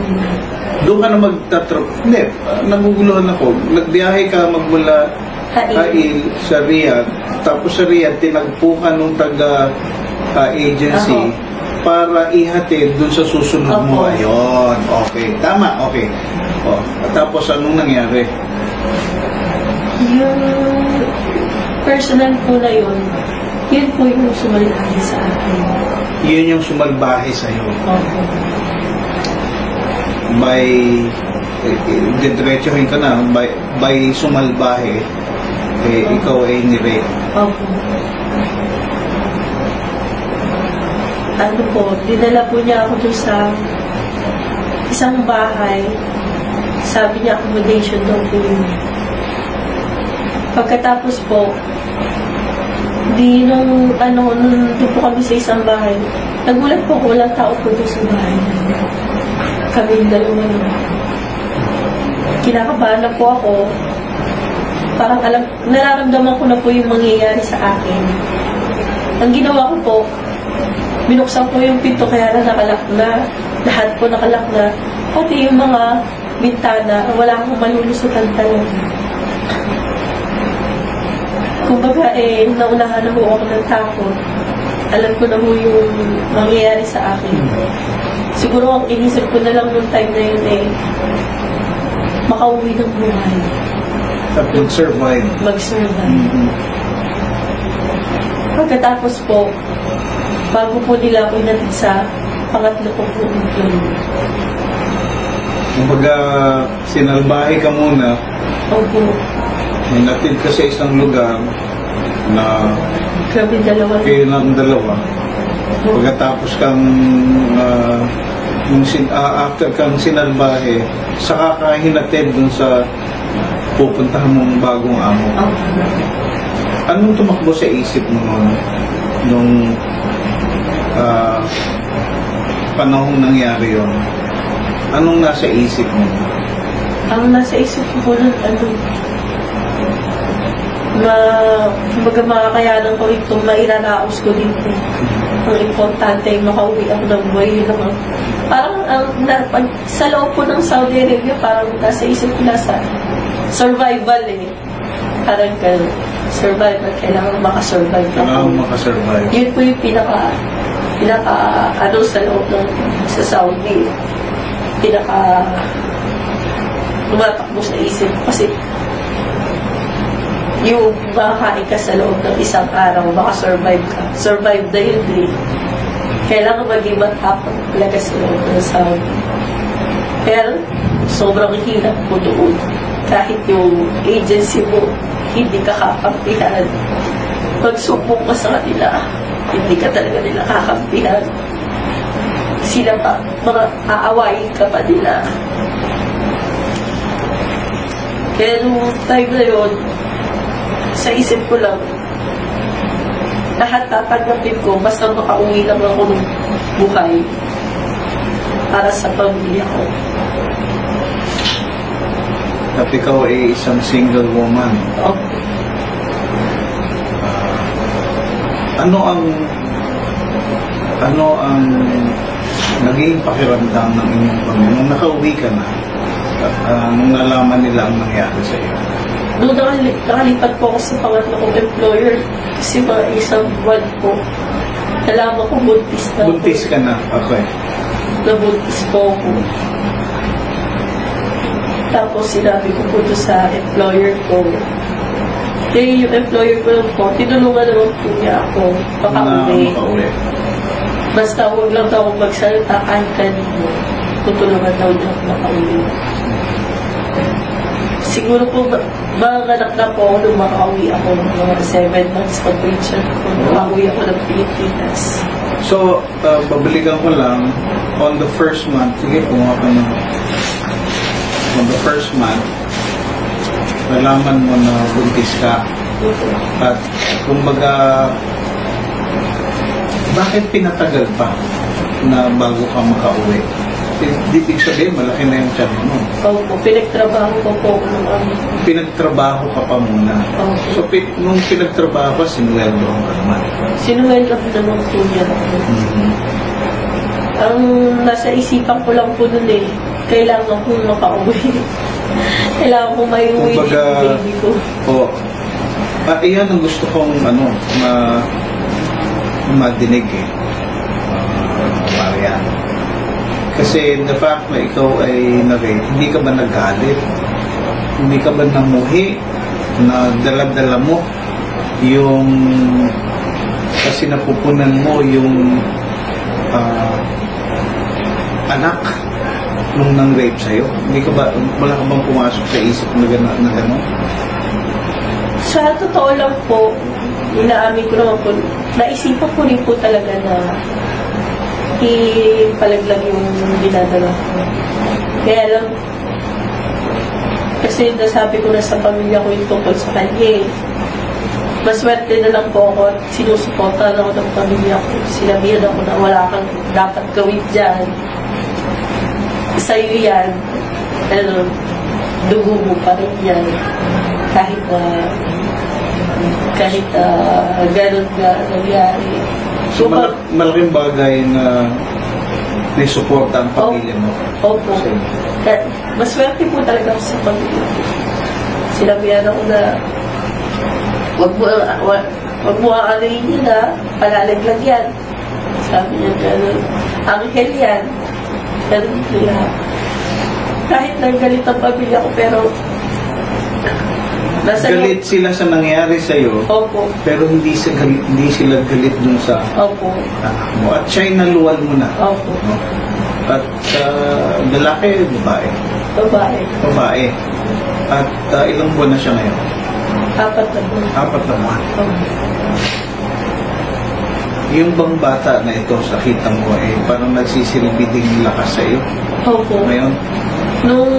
Doon ka na magtatrabaho? Hindi, naguguluhan ako. Nagbiyahe ka magmula Hail sa Riyadh. Tapos sa Riyadh, tinagpo ka nung taga-agency para ihatid doon sa susunod mo. Ayun. Okay. Tama. Okay. Oh. Tapos anong nangyari? Yung personal po na yun po yung sumalbahe sa akin. Yun yung sumalbahe sa'yo. By diretsuhin ka na, by sumalbahe, ikaw ay nirape. Ano po, dinala po niya ako doon sa isang bahay. Sabi niya accommodation daw po yun. Pagkatapos po, nung doon po kami sa isang bahay, nagulat po ko, walang tao po doon sa bahay. Kami yung dalawa naman. Kinakabahan na po ako. Parang nararamdaman ko na po yung mangyayari sa akin. Ang ginawa ko po, binuksan ko yung pinto kaya na nakalak na. Lahat po nakalak na. Pati yung mga bintana, wala akong malulusutan talaga. Kumbaga naunahan na po ako ng takot. Alam ko na po yung mangyayari sa akin. Siguro ang inisip ko na lang noong time na yun makauwi ng buhay. Mag-survive. Pagkatapos po, bago po nila ako inatid sa pangatlo ko po employee. Kumbaga, sinalbahe ka muna. Opo. Inatid ka sa isang lugar na kami dalawa. Kayo lang dalawa. Pagkatapos kang after kang sinalbahe, saka ka hinatid dun sa pupuntahan mong bagong amo. Anong tumakbo sa isip mo nung panahong nangyari yun? Anong nasa isip mo? Ang nasa isip ko nun, kumbaga makakayanan ko ito, mairaraos ko dito. Ang importante ay makauwi ako ng buhay. Parang sa loob po ng Saudi Arabia, parang nasa isip ko nasa survival Parang survival, kailangan makasurvive ako. Kailangan makasurvive. Yun po yung pinaka sa loob sa Saudi. Tumatakbo sa isip kasi yung makakain ka sa loob ng isang araw, makasurvive ka. Survive na yun, Kailangan maging matapang talaga sa loob ng Saudi. Pero, sobrang hirap po doon. Kahit yung agency mo, hindi ka kakampihan. Pagsupok ka sa kanila, hindi ka talaga nila kakampihan. Sila pa, mga aawain ka pa nila. Kaya nung time na yun, sa isip ko lang, lahat tatanggapin ko, basta makauwi lang ako ng buhay para sa pamilya ko. At ikaw ay isang single woman. Okay. Ano ang naging pakiramdam ng inyong pamilya nung nakauwi ka na at nung nalaman nila ang nangyari sa iyo? Nung nakalipat po ako sa pangatlo kong employer, kasi mga isang buwan po, nalaman ko buntis na. Buntis ka na? Okay. Nabuntis po ako. Tapos sinabi ko po sa employer ko. Kaya yung employer ko lang po, tinulungan naman po niya ako makauwi. Basta huwag lang daw akong magsalita kahit kanino. Tutulungan daw niya ako makauwi. Siguro po, manganak na po ako nung makauwi ako ng mga 7 months completion ko. Makauwi ako ng Pilipinas. So, babalikan ko lang, on the first month, sige, kumuha ka na. On the first month, nalaman mo na buntis ka. At, kumbaga, bakit pinatagal pa na bago ka makauwi? Ibig sabihin, malaki na yung tiyan mo. Opo, pinagtrabaho ko po ng Pinagtrabaho ka pa muna. So, nung pinagtrabaho ka, sinuweldo ka naman. Sinuweldo ko naman po niya. Ang nasa isipan ko lang po dun kailangan kong makauwi. Kailangan kong may uwi yung baby ko. Iyan ang gusto kong madinig Marian. Kasi the fact na ikaw ay na-rape, hindi ka ba nagalit? Hindi ka ba namuhi na dala-dala mo yung kasi napupunan mo yung anak nung nang-rape sa'yo? Hindi ka ba, wala ka bang pumasok sa isip na gano'n? Sa totoo lang po, inaamin ko naman po, naisipan ko rin po talaga na ipalaglag yung dinadala ko. Kaya lang, kasi nasabi ko na sa pamilya ko yung tungkol sa kanya. Maswerte na lang po ako at sinusuporta na ako ng pamilya ko. Sinabihan ako na wala kang dapat gawin dyan. Sa'yo yan. Dugo mo pa rin yan. Kahit ganun na nangyari. So, malaking bagay na may suporta ang pamilya mo. Opo. Maswerte po talaga ako sa pamilya ko. Sinabihan ako na wag mo aalayin niya na palalaglag yan. Sabi niya gano'n. Anghel yan. Gano'n nila. Kahit nagalit ang pamilya ko, pero galit sila sa nangyari sa'yo. Opo. Pero hindi sila galit dun sa Opo. anak mo. At siya'y naluwal mo na. Opo. At lalaki, babae? Babae. At ilang buwan na siya ngayon? 4 na buwan. 4 na buwan. Yung bang bata na ito, nakita mo parang nagsisilbi ding lakas sa'yo? Opo. Ngayon? Nung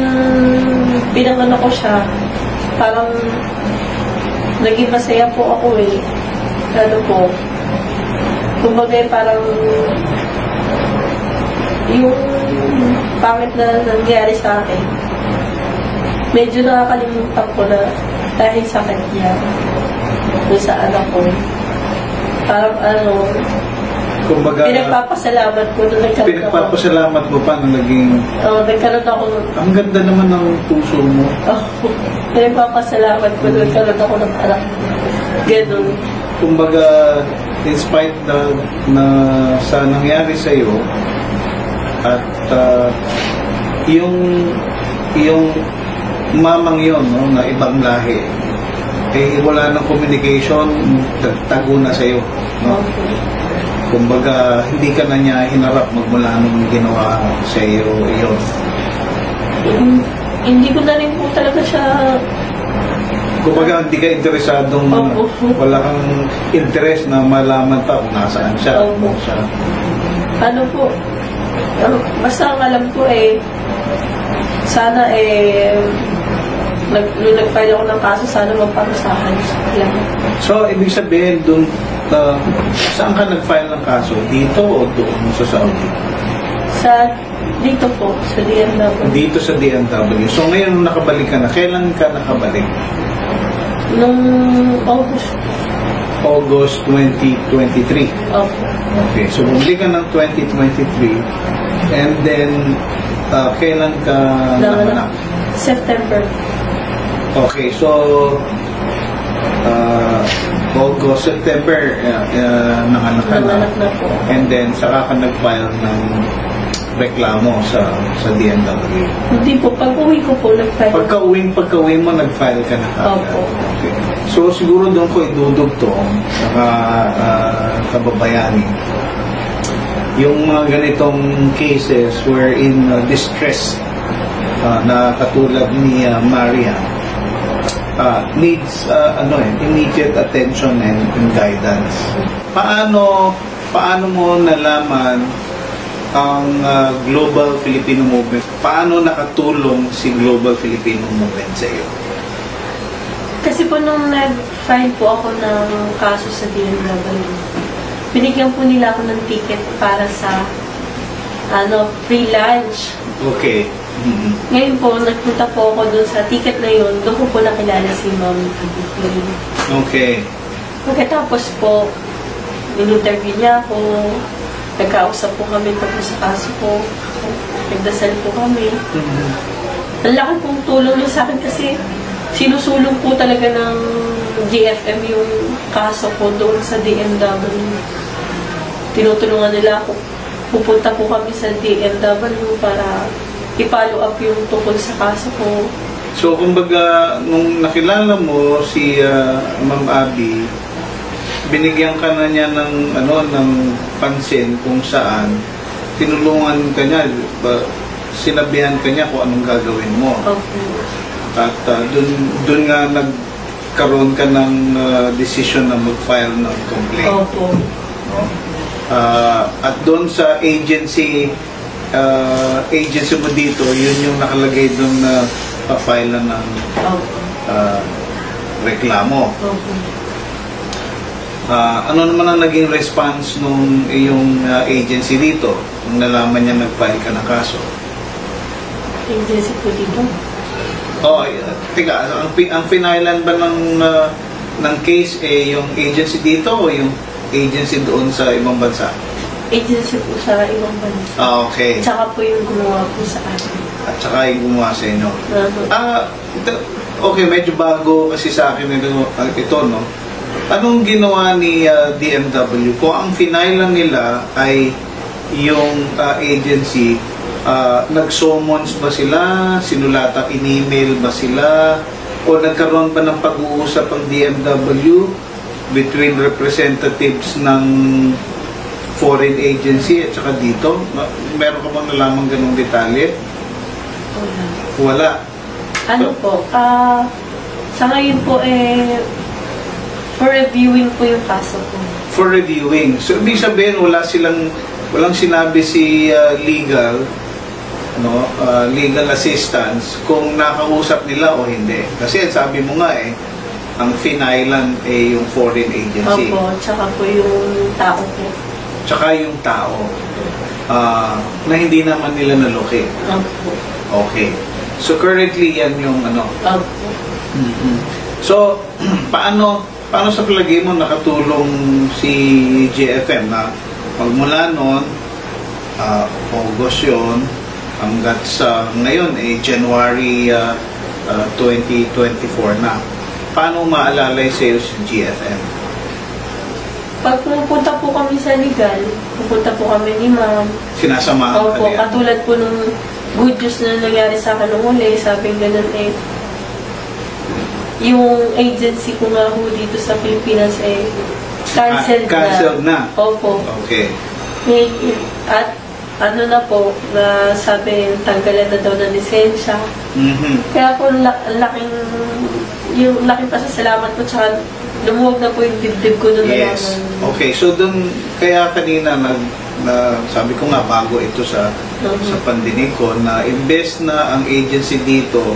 pinanganak ko siya, parang naging masaya po ako kumbaga parang yung pangit na nangyari sa akin, medyo nakakalimutan ko na dahil sa kanya doon sa anak ko. Parang kumbaga, pinagpapasalamat ko na nagkaroon pinagpapasalamat mo pa na naging nagkaroon ako. Ang ganda naman ng puso mo. Pinagpapasalamat ko na nagkaroon ako ng anak. Ganun. Kumbaga, in spite na sa nangyari sa'yo, at yung mamang yun, na ibang lahi, wala nang communication, tago na sa'yo. Okay. Kumbaga, hindi ka na niya hinarap magmula nung ginawa sa iyo yun. Hindi ko na rin po talaga siya. Kumbaga, hindi ka interesadong, wala kang interest na malaman pa kung nasaan siya. Basta ang alam ko sana nung nag-file ako ng kaso, sana magparusahan siya. So, ibig sabihin, dun, saan ka nag-file ng kaso? Dito o doon sa Saudi? Dito po, sa DMW. Dito sa DMW. So, ngayon nung nakabalik ka na, kailan ka nakabalik? Nung August. August 2023. Okay, so bumalik ka ng 2023 and then kailan ka nanganak? September. Okay, so August, September nanganak ka na. Nanganak na po. And then saka ka nag-file ng reklamo sa DMW? Hindi po, pag-uwi ko po, nag-file. Pagka-uwi mo, nag-file ka na kagad. Opo. Okay. So, siguro doon ko idudugtong saka kababayani yung mga ganitong cases wherein distress na katulad ni Maria needs immediate attention and guidance. Paano mo nalaman ang Global Filipino Movement? Paano nakatulong si Global Filipino Movement sa iyo? Kasi po nung nag-file po ako ng kaso sa DMW, binigyan po nila ako ng ticket para sa free lunch. Okay. Mm-hmm. Ngayon po, nagpunta po ako doon sa ticket na yun. Doon ko po nakilala si Ma'am Pili. Okay. Pagkatapos po, in-interview niya ako. Nagkausap po kami tapos sa kaso ko. Nagdasal po kami. Mm-hmm. Ang laki pong tulong niya sa akin kasi sinusulong po talaga ng GFM yung kaso ko doon sa DMW. Tinutulungan nila ako. Pupunta po kami sa DMW para i-follow up yung tungkol sa kaso ko. So, kumbaga, nung nakilala mo si Ma'am Abby, binigyan ka na niya ng pansin kung saan tinulungan ka niya, sinabihan ka niya kung anong gagawin mo. Okay. At dun nga nagkaroon ka ng decision na mag-file ng complaint. Opo. No? At doon sa agency mo dito, yun yung nakalagay doon na pa-file na ng reklamo. Opo. Ano naman ang naging response nung iyong agency dito nung nalaman niya nag-file ka ng kaso? Agency po dito? Teka, ang finailan ba ng case yung agency dito o yung agency doon sa ibang bansa? Agency po sa ibang bansa. Okay. Tsaka po yung gumawa po sa akin. At saka yung gumawa sa inyo. Okay, medyo bago kasi sa akin ito, no? Anong ginawa ni DMW? Kung ang finailan nila ay yung agency, nag-summons ba sila? Sinulatang in-email ba sila? O nagkaroon ba ng pag-uusap ang DMW between representatives ng foreign agency at saka dito? Meron ka bang nalaman ganung detalye? Wala. Ano po? Sa ngayon po, for reviewing po yung kaso po. For reviewing. So, ibig sabihin, walang sinabi si legal assistance kung nakausap nila o hindi. Kasi sabi mo nga ang finailan yung foreign agency. Opo, tsaka po yung tao po. Tsaka yung tao na hindi naman nila nalocate. Opo. Okay. So currently yan yung Opo. Mm-hmm. So paano sa palagay mo nakatulong si GFM na magmula noon August yun hanggat sa ngayon January 2024 na. Paano maalalay sa iyo si GFM? Pag pupunta po kami sa legal, pupunta po kami ni Ma'am. Sinasamahan ka Opo, katulad po nung good news na nangyari sa akin nung uli, sabi ganun yung agency ko nga po dito sa Pilipinas cancelled na. Opo. Okay. At na po, na sabi, tanggalan na daw ng lisensya. Mm-hmm. Kaya po, yung laking pasasalamat ko, tsaka lumuwag na po yung dibdib ko doon. Yes. Okay, so doon, kaya kanina sabi ko nga bago ito sa pandinig ko, na imbes na ang agency dito,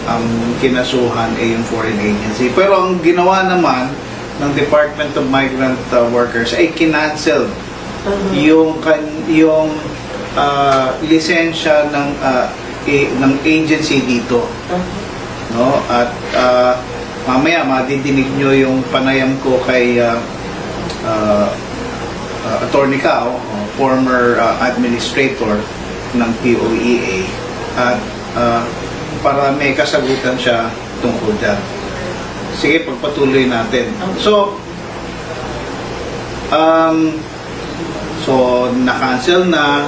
ang kinasuhan yung foreign agency. Pero ang ginawa naman ng Department of Migrant Workers ay kinancel yung lisensya ng agency dito. No? At mamaya madidinig nyo yung panayam ko kay Attorney Cao, former administrator ng POEA, at para may kasagutan siya tungkol dyan. Sige, pagpatuloy natin. So na-cancel na,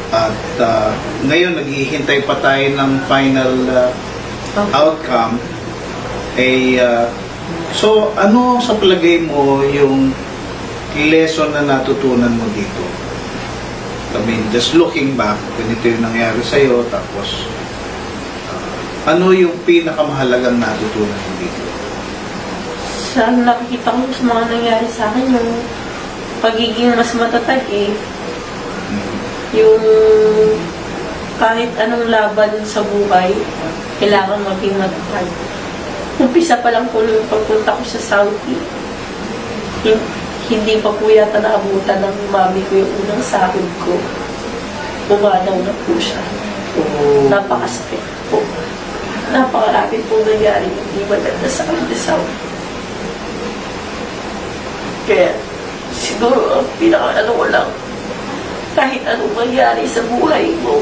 At ngayon, naghihintay pa tayo ng final outcome. So, ano sa palagay mo yung lesson na natutunan mo dito? I mean, just looking back, ganito yung nangyari sa'yo, tapos ano yung pinakamahalagang natutunan mo dito? Sa nakikita ko sa mga nangyari sa akin, yung pagiging mas matatag yung kahit anong laban sa buhay, kailangan maging matatag. Umpisa pa lang po nung pagpunta ko sa Saudi, hindi pa po yata naabutan ng mami ko yung unang sahod ko. Bumanaw na po siya. Napakasakit po. Napakarami po nangyari, hindi maganda sa akin sa Saudi. Kaya siguro ang pinaka-ano ko lang, kahit anong mangyari sa buhay mo,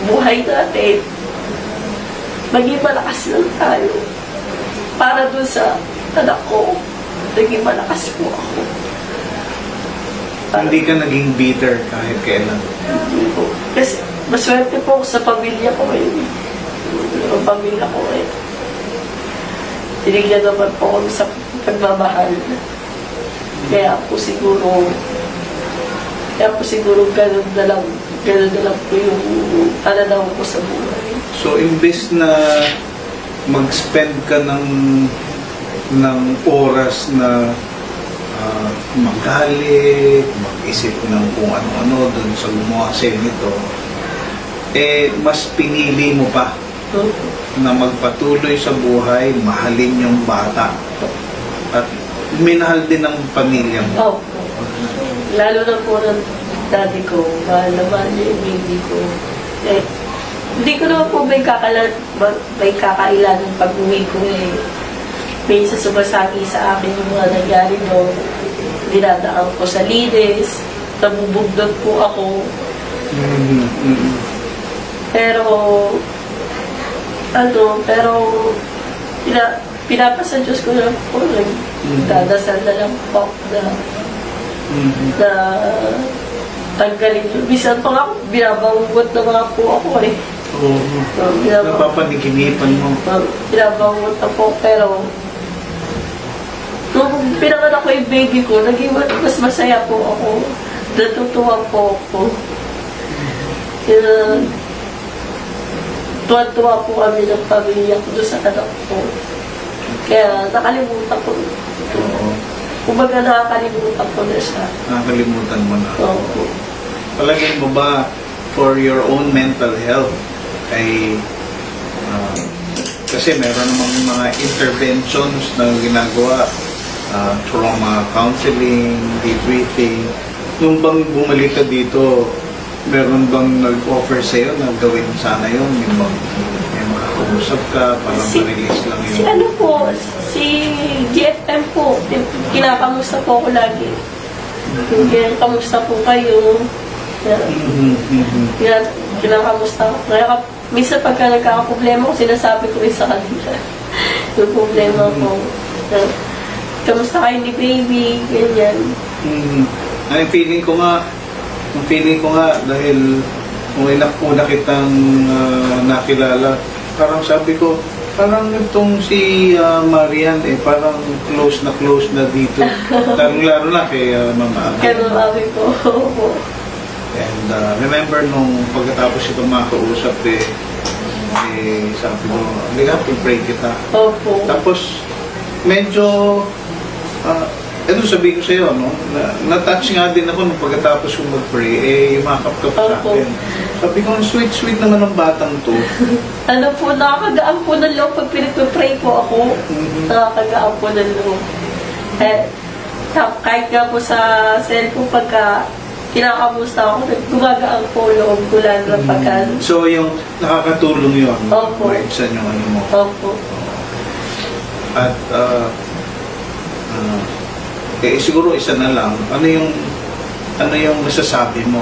buhay natin, maging malakas lang tayo. Para dun sa anak ko, naging malakas po ako. Hindi ka naging bitter kahit kailan? Hindi po. Kasi maswerte po ako sa pamilya ko Ang pamilya ko tinigyan naman po ako sa pagmamahal. Kaya po siguro ganun na lang po yung pananaw ko sa buhay. So, imbes na mag-spend ka ng oras na magalit, mag-isip ng kung ano-ano dun sa gumawa sa'yo nito, mas pinili mo pa na magpatuloy sa buhay, mahalin yung bata. At minahal din ang pamilya mo. Lalo na po ng daddy ko, mahal naman yung baby ko. Hindi ko naman po may kakailan ng pag-uwi ko May sumasabi sa akin yung mga nangyari doon. Dinadaan ko sa lides, nabubugdod po ako. Pero pinapasa Diyos ko lang po. Dadasal na lang po na tanggalin yun. Bisan pa nga, binabangot na mga po ako Napapaniginipan mo. Binabangot na po, pero nung pinanganak ko yung baby ko, naging mas masaya po ako. Natutuwa po ako. Tuwa-tuwa po kami ng pamilya ko doon sa anak ko. Kaya nakalimutan ko. Kumbaga nakakalimutan ko na siya. Nakakalimutan mo na. Oo. Palagay mo ba for your own mental health kasi meron namang mga interventions na ginagawa, trauma counseling, debriefing. Nung bang bumalik ka dito, meron bang nag-offer sa'yo na gawin sana yun? May makakausap ka, parang ma-release lang yun? Si GFM po, kinakamusta po ako lagi. Kamusta po kayo? Kinakamusta ko. Kaya minsan pagka nagkakaproblema ko, sinasabi ko rin sa kanila yung problema ko. Kamusta kayo ni baby? Ganyan. Ang feeling ko nga dahil kung una kitang nakilala, parang sabi ko, parang itong si Marian parang close na dito. Lalo na kay Mama Abi. Kay Mama Abi po. And remember nung pagkatapos itong makausap sabi ko, pray kita. Opo. Tapos medyo sabihin ko sa'yo, na-touch nga din ako nung pagkatapos kong mag-pray, yumakap ka pa sa akin. Sabi ko, sweet ng batang to. Nakakagaan po ng loob pag pinag-pray po ako. Nakakagaan po ng loob. Kahit nga po sa cellphone, pagka kinakamusta ako, gumagaan po loob ko lang ng pagka. So, yung nakakatulong yun? Opo. Maibsan yung ano mo? Opo. At, siguro isa na lang, ano yung masasabi mo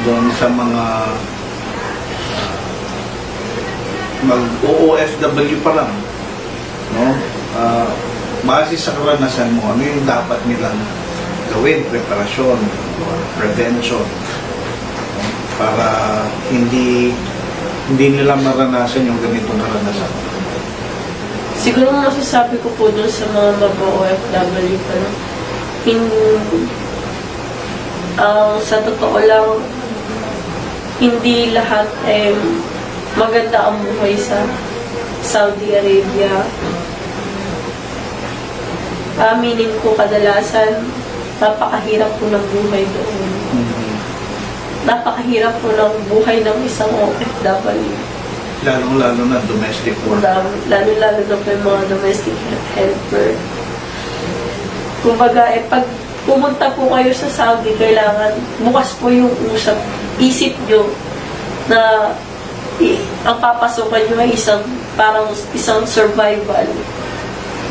doon sa mga mag-OFW pa lang, no? Base sa karanasan mo, ano yung dapat nilang gawin, preparasyon, prevention? para hindi nila maranasan yung ganitong karanasan? Siguro masasabi ko po dun sa mga mag-OFW pa, no? Sa totoo lang, hindi lahat maganda ang buhay sa Saudi Arabia. Aminin ko, kadalasan napakahirap po ng buhay doon. Napakahirap po ng buhay ng isang OFW. Lalo na domestic work. Lalo na po yung mga domestic helper. Kumbaga, pag pumunta po kayo sa Saudi, kailangan bukas po yung isip nyo na ang papasukan nyo ay isang survival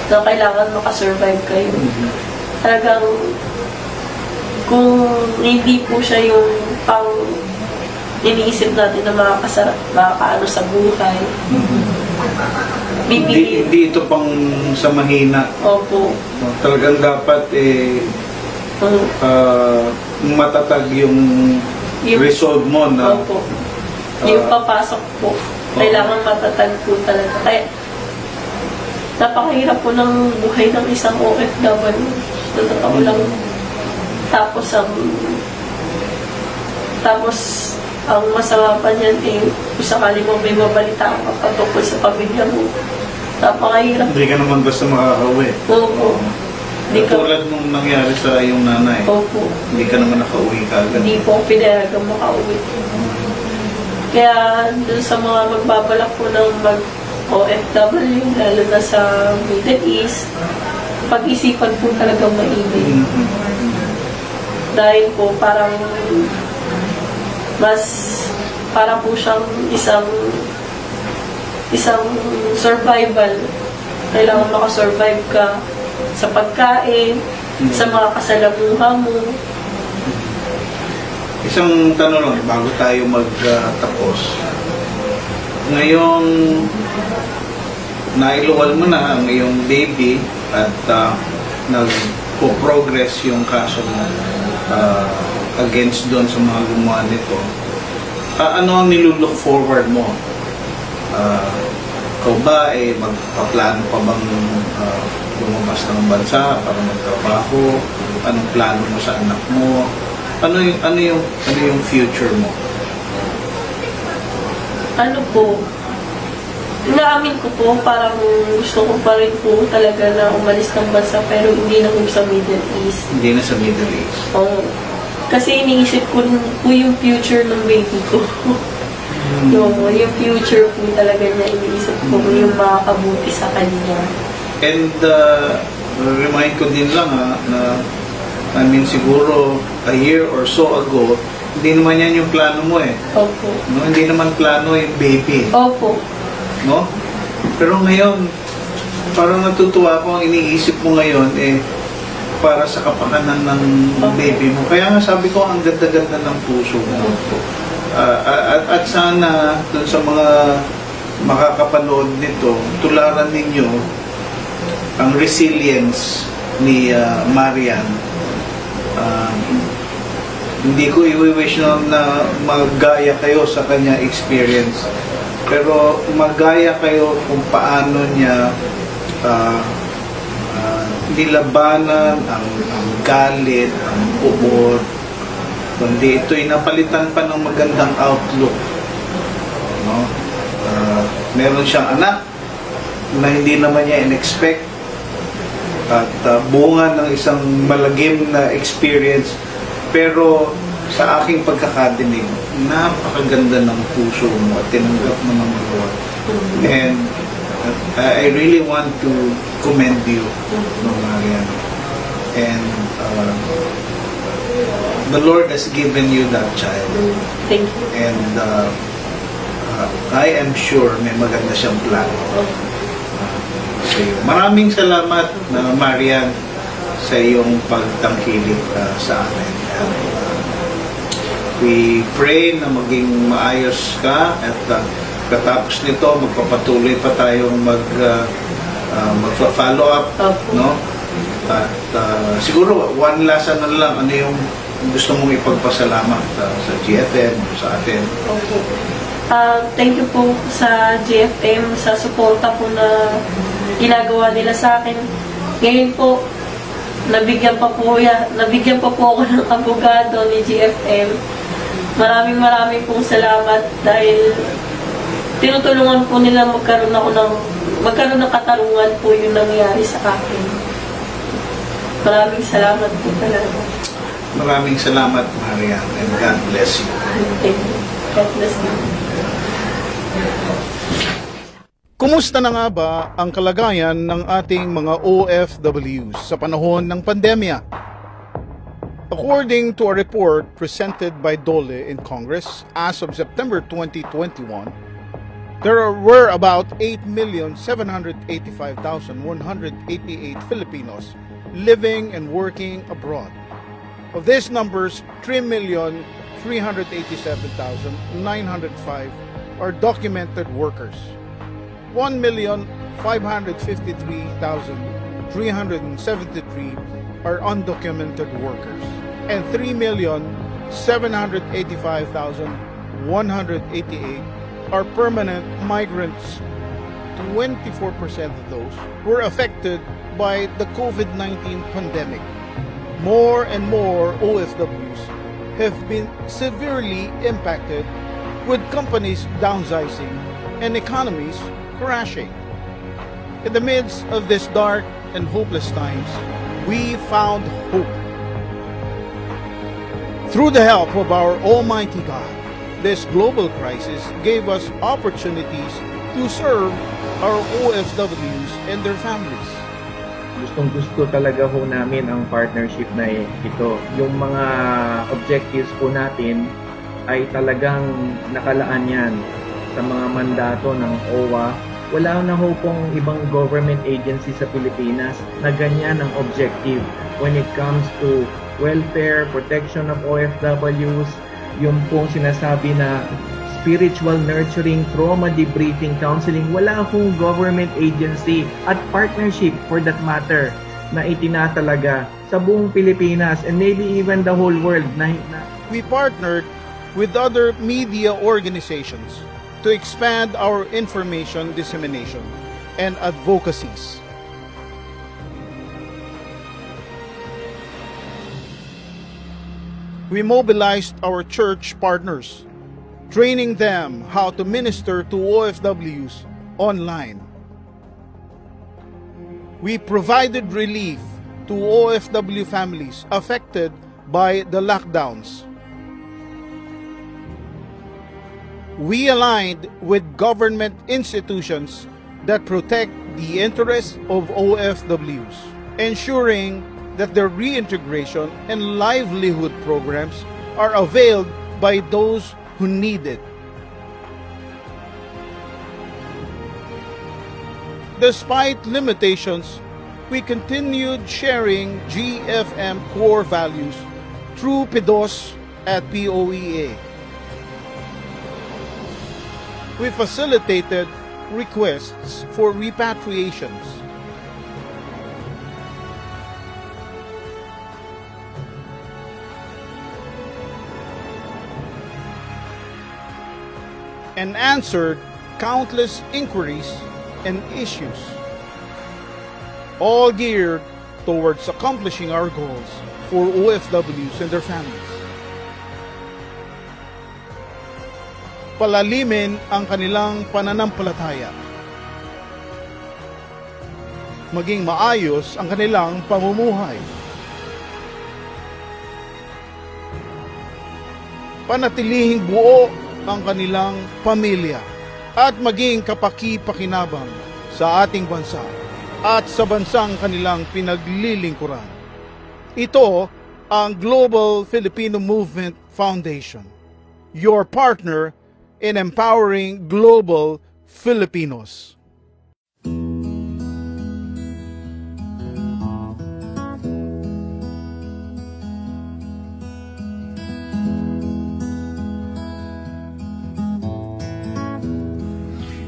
na kailangan makasurvive kayo. Talagang kung hindi po siya yung pang iniisip natin na makakaano sa buhay. Hindi ito pang sa mahina. Opo. Talagang dapat matatag yung resolve mo na. Opo. Yung papasok po, kailangan matatag po talaga. Kaya napakahirap po ng buhay ng isang OFW. Totoo lang. Tapos ang masama pa niyan kung sakali mo may mabalita ka patungkol sa pamilya mo. Napakahirap. Hindi ka naman basta makakauwi. Opo. Tulad nung nangyari sa iyong nanay. Opo. Hindi ka naman nakauwi kagad. Hindi po pinayagang makauwi. Kaya dun sa mga magbabalak po ng mag-OFW, lalo na sa Middle East, pag-isipan po talagang maigi. Dahil po parang po siyang isang survival. Kailangan makasurvive ka sa pagkain, sa mga kasalamuha mo. Isang tanong lang bago tayo magtapos. Ngayong nailuwal mo na ang iyong baby at nagpo-progress yung kaso mo against doon sa mga gumawa nito, ano ang nilulook forward mo? Ikaw ba magpaplano pa bang lumabas ng bansa para magtrabaho? Anong plano mo sa anak mo? Ano yung future mo? Ano po? Inaamin ko po, parang gusto ko pa rin po talaga na umalis ng bansa, pero hindi na po sa Middle East. Hindi na sa Middle East? Oo. Kasi iniisip ko po yung future ng baby ko. Yung future po talaga niya, iniisip ko yung makakabuti sa kanya. And remind ko din lang na siguro a year or so ago, hindi naman yan yung plano mo eh. Opo. No, hindi naman plano yung baby. Opo. No? Pero ngayon, parang natutuwa ko ang iniisip mo ngayon para sa kapakanan ng baby mo. Kaya nga sabi ko, ang ganda-ganda ng puso mo. At sana dun sa mga makakapanood nito, tularan ninyo ang resilience ni Marian. Hindi ko i-wish na magaya kayo sa kanya experience, pero magaya kayo kung paano niya nilabanan ang galit, ang pubor, kundi ito'y napalitan pa ng magandang outlook. No? Meron siyang anak na hindi naman niya in-expect at bunga ng isang malagim na experience, pero sa aking pagkakadinig, napakaganda ng puso mo at tinanggap mo ng Lord. And I really want to commend you, no, Marian. And the Lord has given you that child. Thank you. And I am sure may maganda siyang plano. Maraming salamat na Marian sa iyong pagtangkilik sa amin. We pray na maging maayos ka at katapos nito magpapatuloy pa tayong magpa-follow up, no? At siguro one last ano lang, ano yung gusto mong ipagpasalamat sa GFM, sa atin? Okay. Thank you po sa GFM sa suporta po na ginagawa nila sa akin. Ngayon po, nabigyan pa po ako ng abogado ni GFM. Maraming pong salamat dahil tinutulungan po nila magkaroon ng katarungan po yung nangyari sa akin. Maraming salamat po talaga. Maraming salamat, Marian, and God bless you. Thank you. God bless you. Kumusta na nga ba ang kalagayan ng ating mga OFWs sa panahon ng pandemya? According to a report presented by DOLE in Congress, as of September 2021, there were about 8,785,188 Filipinos living and working abroad. Of these numbers, 3,387,905 are documented workers. 1,553,373 are undocumented workers, and 3,785,188 are permanent migrants. 24% of those were affected by the COVID-19 pandemic. More and more OFWs have been severely impacted, with companies downsizing and economies crashing. In the midst of these dark and hopeless times, we found hope. Through the help of our Almighty God, this global crisis gave us opportunities to serve our OFWs and their families. Gustong-gusto talaga ho namin ang partnership na ito. Yung mga objectives po natin ay talagang nakalaan yan sa mga mandato ng OWA. Wala na ho pong ibang government agency sa Pilipinas na ganyan ang objective when it comes to welfare, protection of OFWs, yung pong sinasabi na spiritual nurturing, trauma debriefing, counseling. Wala akong government agency at partnership for that matter na itinatalaga sa buong Pilipinas and maybe even the whole world. We partnered with other media organizations to expand our information dissemination and advocacies. We mobilized our church partners, training them how to minister to OFWs online. We provided relief to OFW families affected by the lockdowns. We aligned with government institutions that protect the interests of OFWs, ensuring that their reintegration and livelihood programs are availed by those who need it. Despite limitations, we continued sharing GFM core values through PIDOS at POEA. We facilitated requests for repatriations. And answered countless inquiries and issues, all geared towards accomplishing our goals for OFWs and their families. Palalimin ang kanilang pananampalataya. Maging maayos ang kanilang pamumuhay. Panatilihing buo ang kanilang pamilya at maging kapaki-pakinabang sa ating bansa at sa bansang kanilang pinaglilingkuran. Ito ang Global Filipino Movement Foundation, your partner in empowering global Filipinos.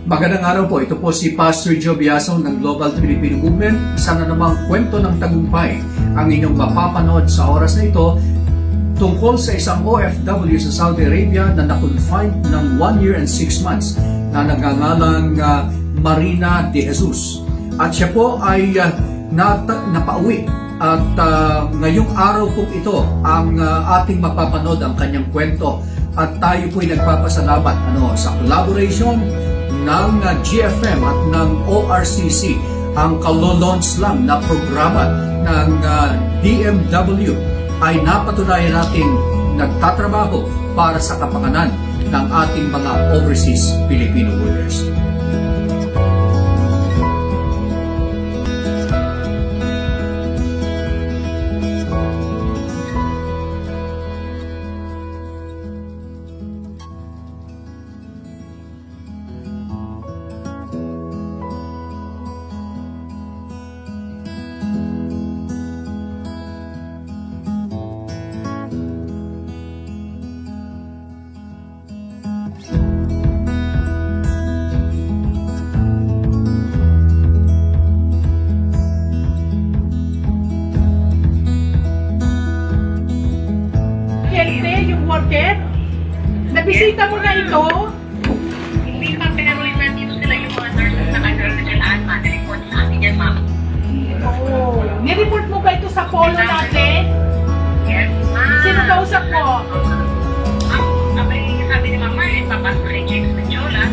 Magandang araw po. Ito po si Pastor Joe Biasong ng Global Filipino Movement. Sana namang kwento ng tagumpay ang inyong mapapanood sa oras na ito tungkol sa isang OFW sa Saudi Arabia na na-confined ng 1 year and 6 months na nagangalang Marina de Jesus. At siya po ay napauwi. At ngayong araw po ito ang ating mapapanood ang kanyang kwento. At tayo po ay nagpapasalamat sa collaboration ng GFM at ng ORCC, ang kalolaunch lang na programa ng DMW ay napatunayan nating nagtatrabaho para sa kapakanan ng ating mga overseas Filipino workers. Nabisita mo na ito? Hindi pa, pero nandito sila yung mga nurses na nagdadalaan, ma-report sa akin yan, ma'am. Oo. Nireport mo ba ito sa polo natin? Yes, ma'am. Sino kausap mo? Sabi ni mama, papasok kay James Menjola.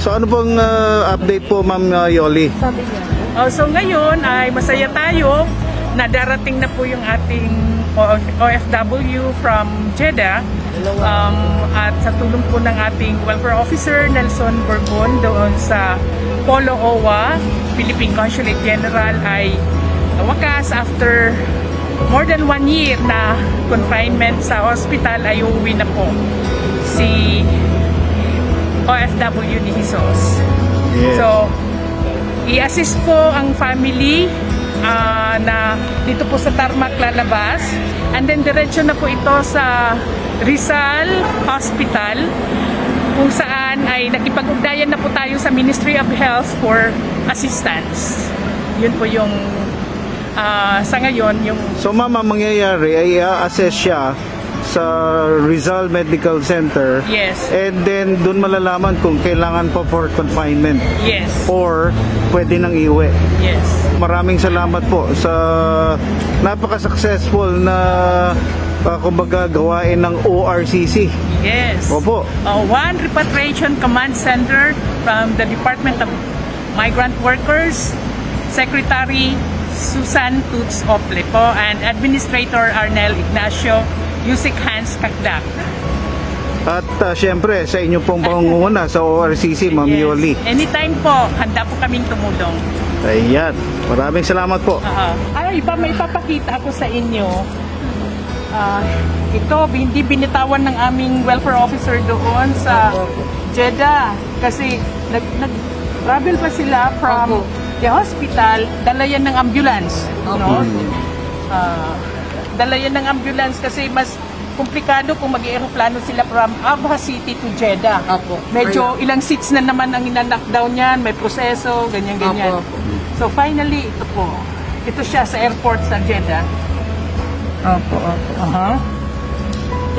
So ano pong update po, Ma'am Yoli? So ngayon ay masaya tayo na darating na po yung ating OFW from Jeddah at sa tulong po ng ating welfare officer Nelson Bourbon doon sa Polo OWA, Philippine Consulate General ay wakas after more than 1 year na confinement sa hospital ay uuwi na po si OFW ni Jesus. Yes. So, i-assist po ang family na dito po sa Tarmac lalabas. And then, diretso na po ito sa Rizal Hospital kung saan ay nakipag-ugnayan na po tayo sa Ministry of Health for assistance. Yun po yung sa ngayon yung... So, ma'am, ang mangyayari ay i-assess siya sa Rizal Medical Center. Yes. And then doon malalaman kung kailangan pa for confinement. Yes. Or pwede nang iuwi. Yes. Maraming salamat po sa napaka-successful na kumbaga gawain ng ORCC. Yes. Opo. One Repatriation Command Center from the Department of Migrant Workers, Secretary Susan Toots Ople po, and Administrator Arnel Ignacio Yusik Hans Kakdak. At syempre sa inyo pong pangunguna sa ORCC, Ma'am Yoli. Anytime po, handa po kaming tumulong. Ayan. Maraming salamat po. Iba may papakita ako sa inyo. Ito, hindi binitawan ng aming welfare officer doon sa Jeddah. Kasi nag-travel pa sila from the hospital, dala yan ng ambulance. No? Dala yan ng ambulance kasi mas komplikado kung mag-aeroplano sila from Abha City to Jeddah. Medyo ilang seats na naman ang ina-lockdown yan, may proseso, ganyan-ganyan. So finally, ito po. Ito siya sa airport sa Jeddah.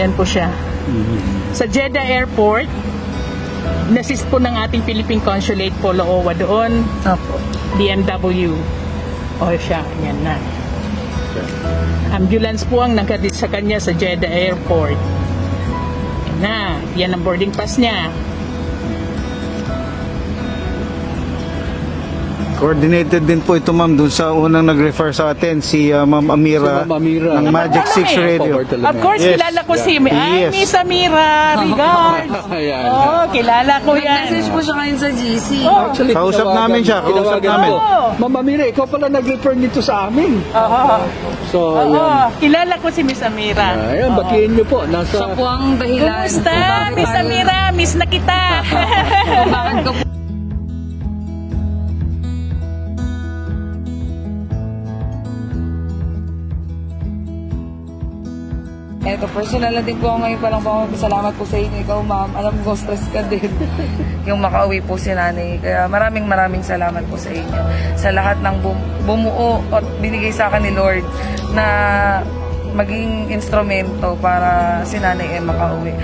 Yan po siya. Sa Jeddah Airport, nassist po ng ating Philippine Consulate Polo OWA doon. DMW. Siya, yan na. Ambulance po ang nagkadit sa kanya sa Jeddah Airport. Yan ang boarding pass niya. Coordinated din po ito, ma'am, dun sa unang nag-refer sa atin, si Ma'am Amira, ng Magic 6 Radio. Of course, kilala ko si Miss Amira. Regards. Kilala ko yan. Nag-message po siya ngayon sa GC. Actually, kausap namin siya. Ma'am Amira, ikaw pala nag-refer nito sa amin. So, kilala ko si Miss Amira. Ayan, batiin niyo po. Nasa... Siya po ang dahilan. Kumusta, Miss Amira? Miss na kita. Bakit ko po? Eto, personal na din po ako ngayon pa lang po. Salamat po sa inyo. Ikaw, ma'am. Alam ko, stress ka din. Yung makauwi po si nanay. Kaya maraming salamat po sa inyo. Sa lahat ng bumuo at binigay sa akin ni Lord na maging instrumento para si nanay ay makauwi.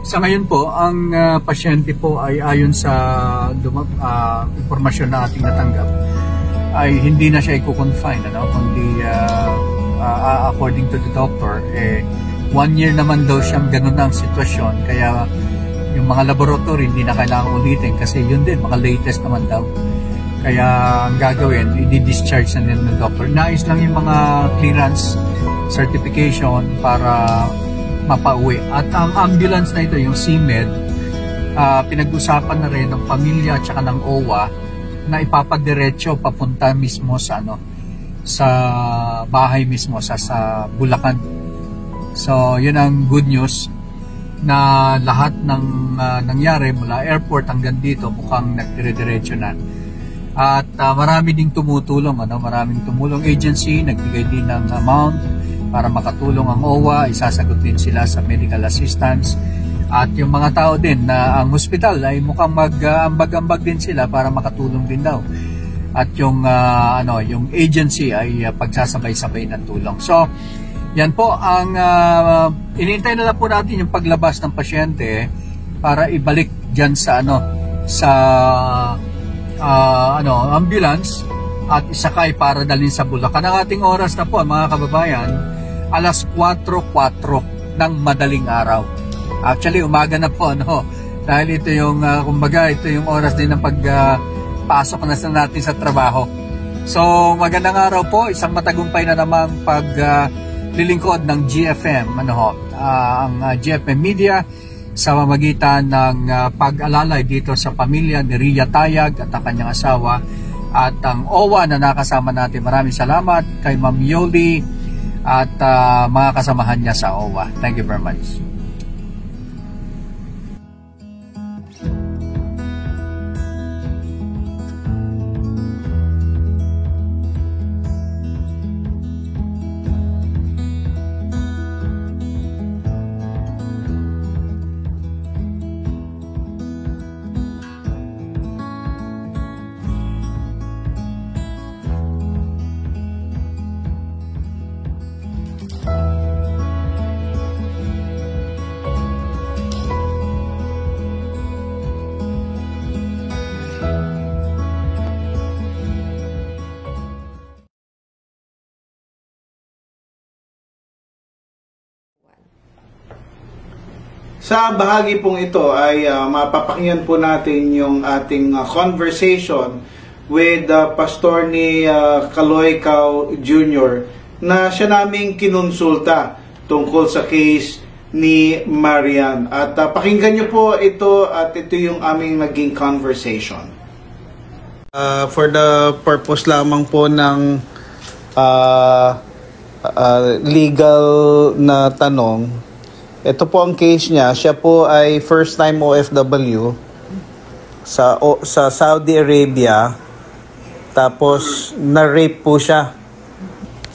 Sa ngayon po, ang pasyente po ay ayon sa impormasyon na ating natanggap ay hindi na siya i-confine, kundi according to the doctor, 1 year naman daw siyang ganun ang sitwasyon, kaya yung mga laboratory hindi na kailangan ulitin kasi yun din, mga latest naman daw. Kaya ang gagawin, i-discharge na nila ng doctor. Nais lang yung mga clearance certification para mapauwi. At ang ambulance na ito, yung CMED, pinag-usapan na rin ng pamilya at saka ng OWA na ipapadiretso papunta mismo sa sa bahay mismo sa Bulacan. So, yun ang good news na lahat ng nangyari mula airport hanggang dito mukhang nagdire-diretso na. At marami ding tumutulong, maraming tumulong agency, nagbigay din ng amount para makatulong ang OWA, isasagot din sila sa medical assistance. At yung mga tao din na ang hospital ay mukhang mag-ambag-ambag din sila para makatulong din daw. At yung yung agency ay pagsasabay-sabay ng tulong. So, yan po ang inintay na po natin yung paglabas ng pasyente para ibalik diyan sa ambulance at isakay para dalhin sa Bulacan. Ang ating oras na po, mga kababayan, 4:04 ng madaling araw. Actually, umaga na po, dahil ito yung, kumbaga, ito yung oras din ng pagpasok na natin sa trabaho. So, magandang araw po, isang matagumpay na namang lilingkod ng GFM, ang GFM Media sa pamamagitan ng pag-alalay dito sa pamilya ni Ria Tayag at ang kanyang asawa at ang OWA na nakasama natin. Maraming salamat kay Ma'am Yoli at mga kasamahan niya sa OWA. Thank you very much. Sa bahagi pong ito ay mapapakinggan po natin yung ating conversation with pastor ni Kaloy Cao Jr. na siya naming kinonsulta tungkol sa case ni Marian. At pakinggan nyo po ito at ito yung aming naging conversation. For the purpose lamang po ng legal na tanong, ito po ang case niya. Siya po ay first time OFW sa Saudi Arabia. Tapos na-rape po siya.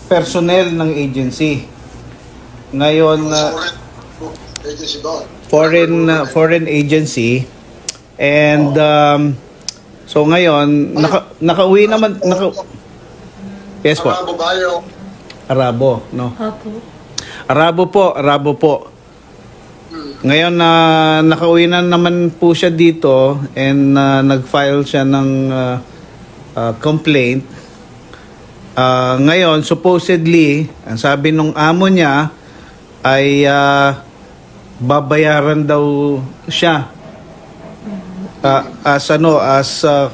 Personnel ng agency. Ngayon foreign agency. And so ngayon nakauwi naman yes po. Arabo, no? Arabo po. Ngayon nakauwi na naman po siya dito and nag-file siya ng complaint. Ngayon supposedly, ang sabi nung amo niya ay babayaran daw siya as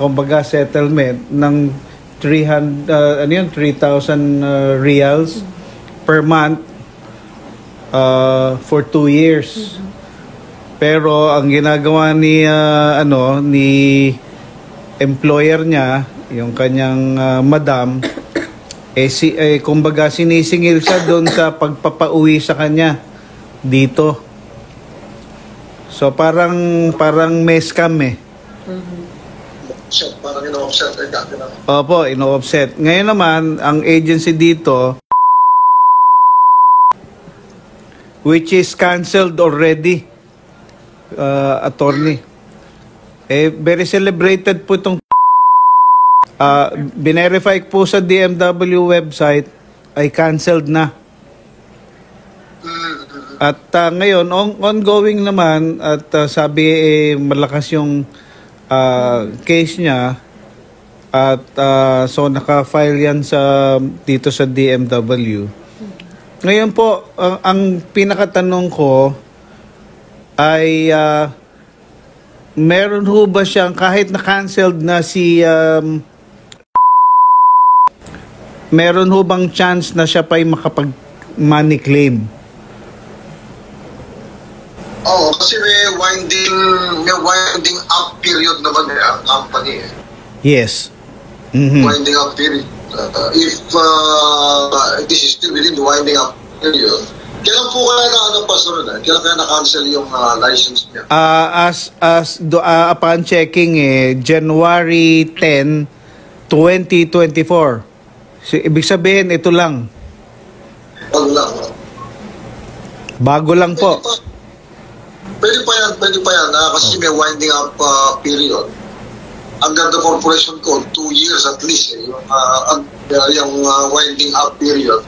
kumbaga settlement ng 3,000 reals per month for 2 years. Pero ang ginagawa ni employer niya, yung kanyang madam, kumbaga sinisingil siya doon sa pagpapauwi sa kanya dito. So parang may scam eh. Parang ino-offset. Opo, ino-offset. Ngayon naman, ang agency dito, which is cancelled already, attorney. Very celebrated po itong binerify po sa DMW website ay cancelled na. At ngayon, ongoing naman at sabi malakas yung case niya at so naka-file yan dito sa DMW. Ngayon po, ang pinakatanong ko ay meron ho ba siyang, kahit na-cancelled na meron ho bang chance na siya pa'y makapag-money claim? Oo, kasi may winding up period naman ang company eh. Yes. Winding up period. If this is still within the winding up period, kailan po kaya Pastor, kailan kaya na-cancel yung license niya? Upon checking January 10, 2024. So, ibig sabihin, ito lang. Bago lang po. Pwede pa yan kasi may winding up period. Under the corporation code, 2 years at least yung winding up period.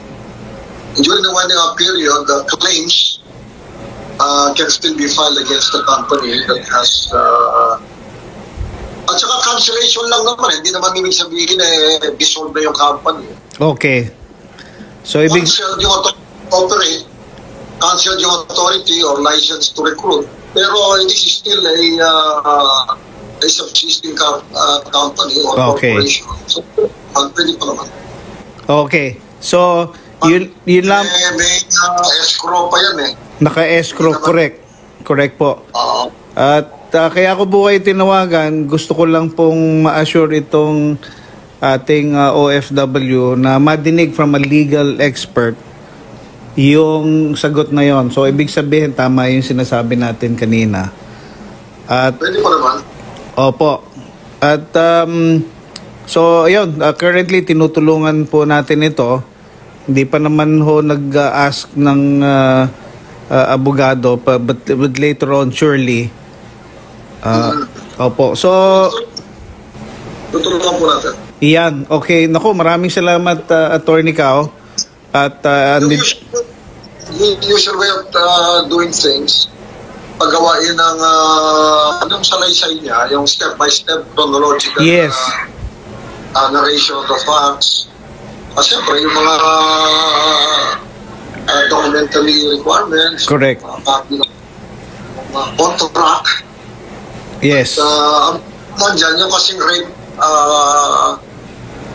During the winding up period, the claims can still be filed against the company that has at saka cancellation lang naman, hindi naman ibig sabihin dissolve na yung company. Okay. So cancelled yung operate, cancelled yung authority or license to recruit, pero this is still a subsisting company or corporation. So, pwede pa naman. Okay. So, Yun lang. May escrow pa yan eh. Naka-escrow, correct. Correct po. Oo. At kaya ko po kayo tinawagan, gusto ko lang pong ma-assure itong ating OFW na madinig from a legal expert yung sagot na yon. So, ibig sabihin, tama yung sinasabi natin kanina. At, pwede pa naman. Opo. At, so, yun, currently, tinutulungan po natin ito. Hindi pa naman ho nag-ask ng abogado, but later on, surely. Opo. So, tutulungan po natin. Iyan. Okay. Naku, maraming salamat, Attorney Cao. At usual way of doing things, paggawain ng anong salaysay niya, yung step-by-step chronological narration of the facts. Siyempre, yung mga documentary requirements, correct. Copy ng contract. Yes. Nandyan yung kasing rape,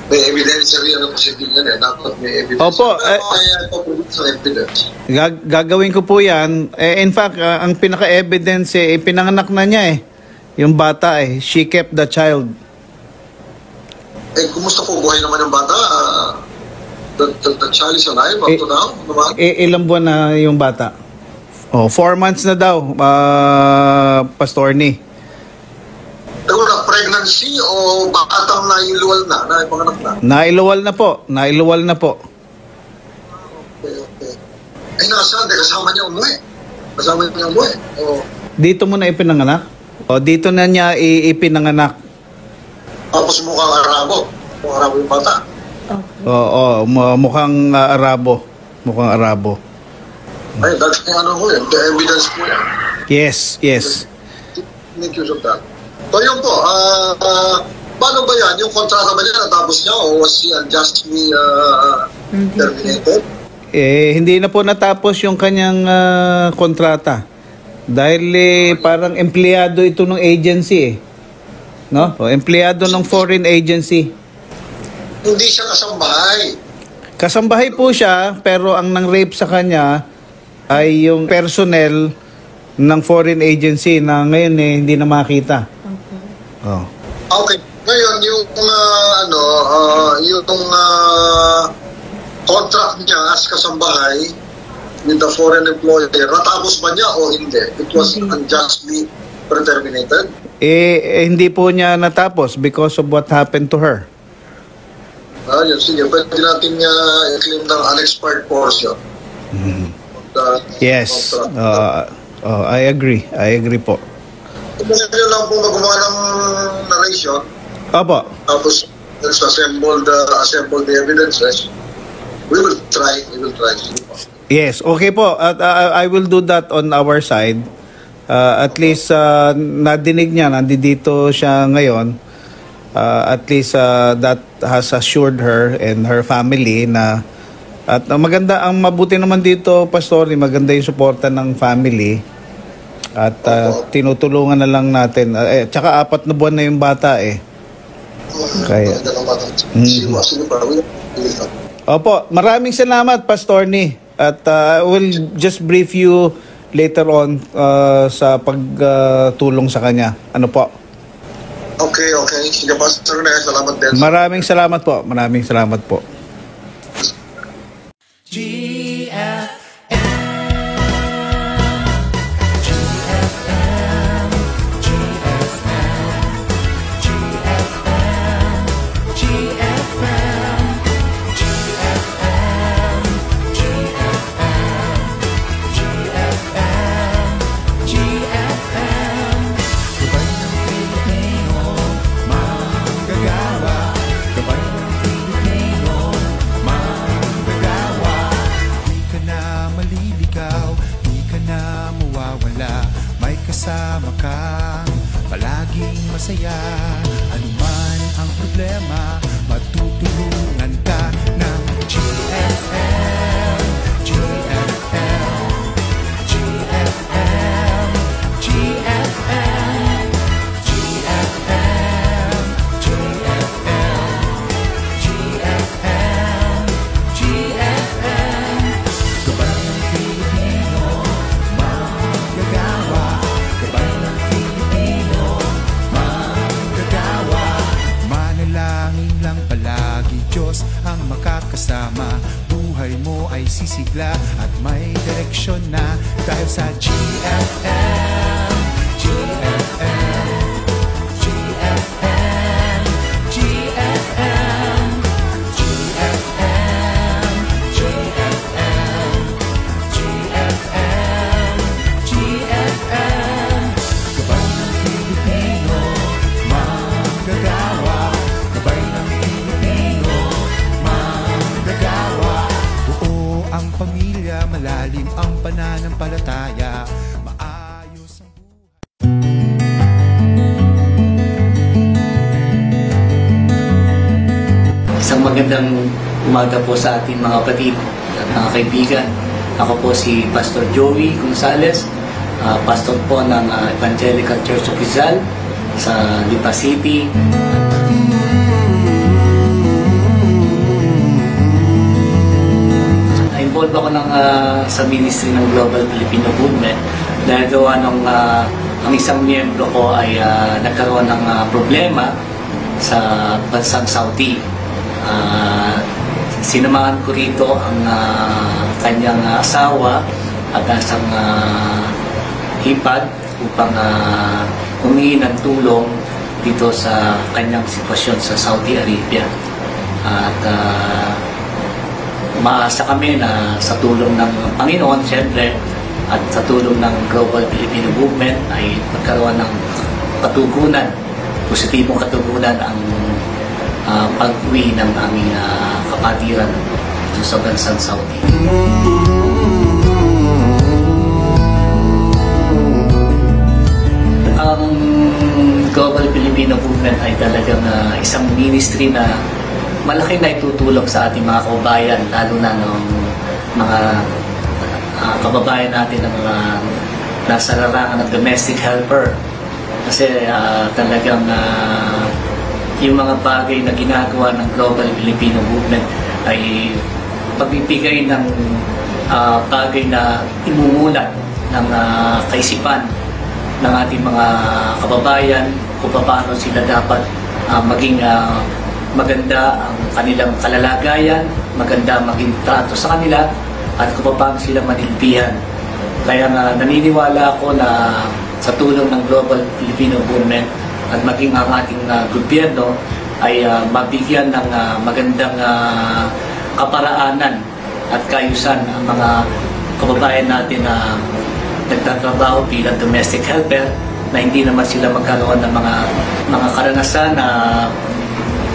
may evidence rin ang positive yan eh. Dapat may evidence. Opo. Evidence. Gagawin ko po yan. In fact, ang pinaka-evidence pinanganak na niya yung bata She kept the child. Kumusta po buhay naman yung bata? The child is alive up to now? Ilang buwan na yung bata? 4 months na daw, Pastorny. Pregnancy o batang nailuwal na, naipanganak na? Nailuwal na po. Nailuwal na po. Okay. Nasaan? Kasama niya umuwi. Kasama niya umuwi. Dito mo na ipinanganak? Dito na niya ipinanganak. Tapos mukhang Arabo. Mukhang Arabo yung bata. Oo, mukhang Arabo. Mukhang Arabo. Ay, that's the the evidence po yan. Yes, yes. Make use of that. So yun po, paano ba yan? Yung kontrata ba niya natapos niya o was he unjustly terminated? Hindi na po natapos yung kanyang kontrata. Dahil parang empleyado ito ng agency no? Empleyado ng foreign agency. Hindi siya kasambahay. Kasambahay po siya, pero ang nang-rape sa kanya ay yung personnel ng foreign agency na ngayon hindi na makita. Okay. Ngayon, yung contract niya as kasambahay with the foreign employer, natapos ba niya o hindi? It was unjustly terminated? Hindi po niya natapos because of what happened to her. Yun, sige. Pwede natin i-claim ng unexpired portion. Yes. I agree. I agree po. Kung nyo lang po magawa ng narration, Opo. Tapos assemble the evidences, we will try. Yes, okay po. At I will do that on our side. At least nadinig niya, nandito siya ngayon. At least that has assured her and her family na at maganda, ang mabuti naman dito, Pastor, maganda yung suporta ng family. At tinutulungan na lang natin. Tsaka 4 na buwan na yung bata Kaya. Opo, maraming salamat, Pastorny. At I will just brief you later on sa pagtulong sa kanya. Ano po? Okay. Sige, Pastor, salamat din. Maraming salamat po. Maraming salamat po. Kasama ka, palaging masaya. Anuman ang problema, matutulungan ka ng GFM. GFM, GFM, GFM, GFM, GFM, GFM, GFM. sisigla at may direksyon na dahil sa GFM, GFM, GFM, GFM, GFM, GFM, GFM, GFM. Gabay ng Pilipino, manggagawa. Gabay ng Pilipino, manggagawa. Buo ang pamilya, malalim ang pananampalataya. Maayos ang Isang magandang umaga po sa ating mga kapatid at mga kaibigan. Ako po si Pastor Joey Gonzales, pastor po ng Evangelical Church of Rizal sa Lipa City. Na-involve ako sa ministry ng Global Filipino Movement dahil gawa ng ang isang miyembro ko ay nagkaroon ng problema sa bansang Saudi. Sinamahan ko rito ang kanyang asawa at isang hipag upang humingi ng tulong dito sa kanyang sitwasyon sa Saudi Arabia. At umaasa kami na sa tulong ng Panginoon, siyempre, at sa tulong ng Global Filipino Movement ay magkaroon ng katugunan, positibong katugunan ang pag-uwi ng aming kapatiran dito sa bansang Saudi. Ang Global Filipino Movement ay talagang isang ministry na malaki na itutulong sa ating mga kababayan, lalo na ng mga kababayan natin na mga nasa larangan ng domestic helper. Kasi talagang yung mga bagay na ginagawa ng Global Filipino Movement ay pagbibigay ng bagay na imumulat ng kaisipan ng ating mga kababayan kung paano sila dapat maging maganda ang kanilang kalalagayan, maganda maging trato sa kanila, at kung paano sila manilbihan. Kaya naniniwala ako na sa tulong ng Global Filipino Movement at maging ang ating gobyerno ay mabigyan ng magandang kaparaanan at kaayusan ang mga kababayan natin na nagtatrabaho bilang domestic helper, na hindi naman sila magkaroon ng mga karanasan na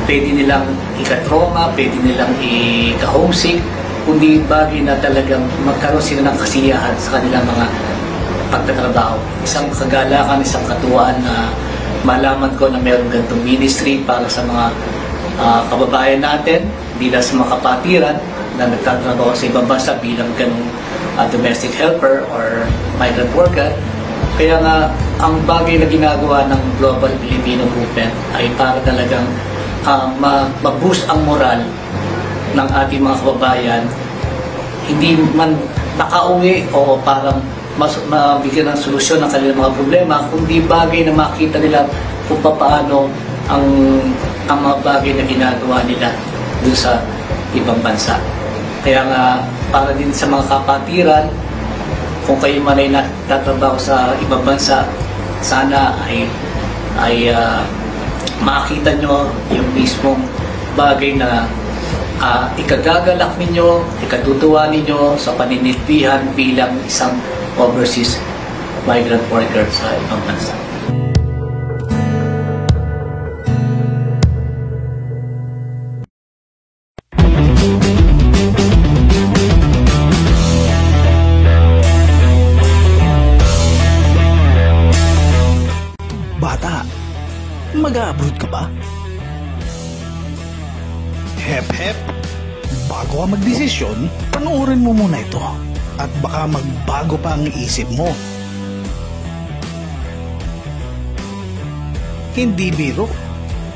pwede nilang ikatroma, pwede nilang ika-homesick, kundi bagay na talagang magkaroon sila ng kasiyahan sa kanilang mga pagtatrabaho. Isang kagalakan, isang katuwaan na malaman ko na mayroong ganitong ministry para sa mga kababayan natin bilang sa mga kapatiran na nagtatrabaho sa ibang bansa bilang ganong domestic helper or migrant worker. Kaya nga, ang bagay na ginagawa ng Global Filipino Movement ay para talagang ma-boost ang moral ng ating mga kababayan, hindi man nakauwi o parang mabigyan ng solusyon ng kanilang mga problema, kundi bagay na makita nila kung paano ang mga bagay na ginagawa nila doon sa ibang bansa. Kaya nga, para din sa mga kapatiran, kung kayo man ay natatrabaho sa ibang bansa, sana ay makita nyo yung mismong bagay na ikagagalak ninyo, ikatutuwa ninyo sa paninilbihan bilang isang overseas migrant worker sa ibang bansa. Bata, mag-a-abroad ka ba? Hep-hep, bago ka magdesisyon, panoorin mo muna ito at baka magbago pa ang isip mo. Hindi biro,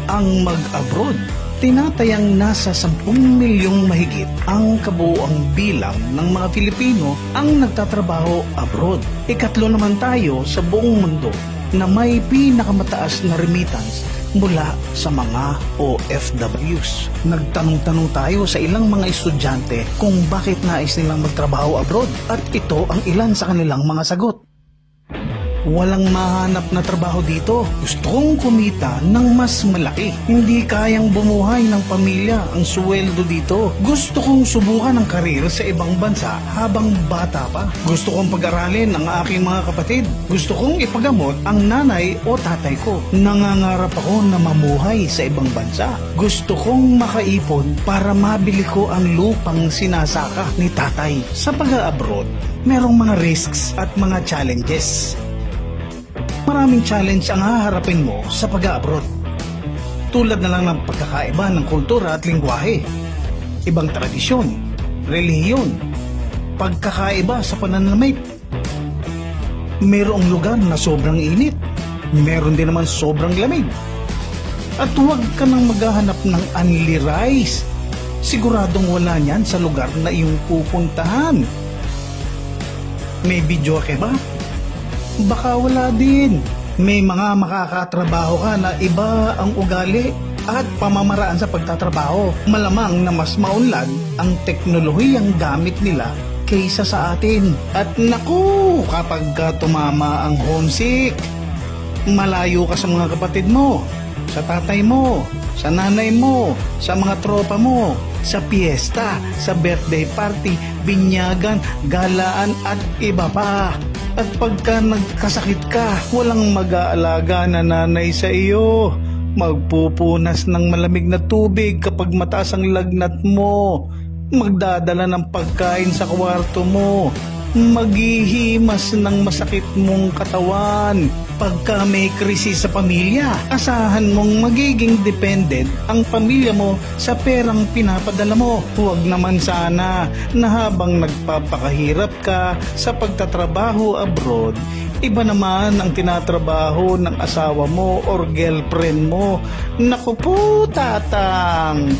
ang mag-abroad. Tinatayang nasa 10 milyong mahigit ang kabuuang bilang ng mga Pilipino ang nagtatrabaho abroad. Ikatlo naman tayo sa buong mundo na may pinakamataas na remittance mula sa mga OFWs. Nagtanong-tanong tayo sa ilang mga estudyante kung bakit nais nilang magtrabaho abroad at ito ang ilan sa kanilang mga sagot. Walang mahanap na trabaho dito. Gusto kong kumita ng mas malaki. Hindi kayang bumuhay ng pamilya ang sweldo dito. Gusto kong subukan ang karir sa ibang bansa habang bata pa. Gusto kong pag-aralin ang aking mga kapatid. Gusto kong ipagamot ang nanay o tatay ko. Nangangarap ako na mamuhay sa ibang bansa. Gusto kong makaipon para mabili ko ang lupang sinasaka ni tatay. Sa pag-abroad, merong mga risks at mga challenges. Maraming challenge ang haharapin mo sa pag-abroad. Tulad na lang ng pagkakaiba ng kultura at lingwahe, ibang tradisyon, relihiyon, pagkakaiba sa pananamit. Mayroong lugar na sobrang init, meron din naman sobrang lamig. At huwag ka nang maghahanap ng only rice. Siguradong wala niyan sa lugar na iyong pupuntahan. May video ka ba? Baka wala din. May mga makakatrabaho ka na iba ang ugali at pamamaraan sa pagtatrabaho. Malamang na mas maunlad ang teknolohiyang gamit nila kaysa sa atin. At naku, kapag tumama ang homesick, malayo ka sa mga kapatid mo, sa tatay mo, sa nanay mo, sa mga tropa mo, sa piyesta, sa birthday party, binyagan, galaan at iba pa. At pagka nagkasakit ka, walang mag-aalaga na nanay sa iyo. Magpupunas ng malamig na tubig kapag mataas ang lagnat mo. Magdadala ng pagkain sa kwarto mo. Maghihimas ng masakit mong katawan. Pagka may krisis sa pamilya, asahan mong magiging dependent ang pamilya mo sa perang pinapadala mo. Huwag naman sana na habang nagpapakahirap ka sa pagtatrabaho abroad, iba naman ang tinatrabaho ng asawa mo or girlfriend mo. Naku po, tatang!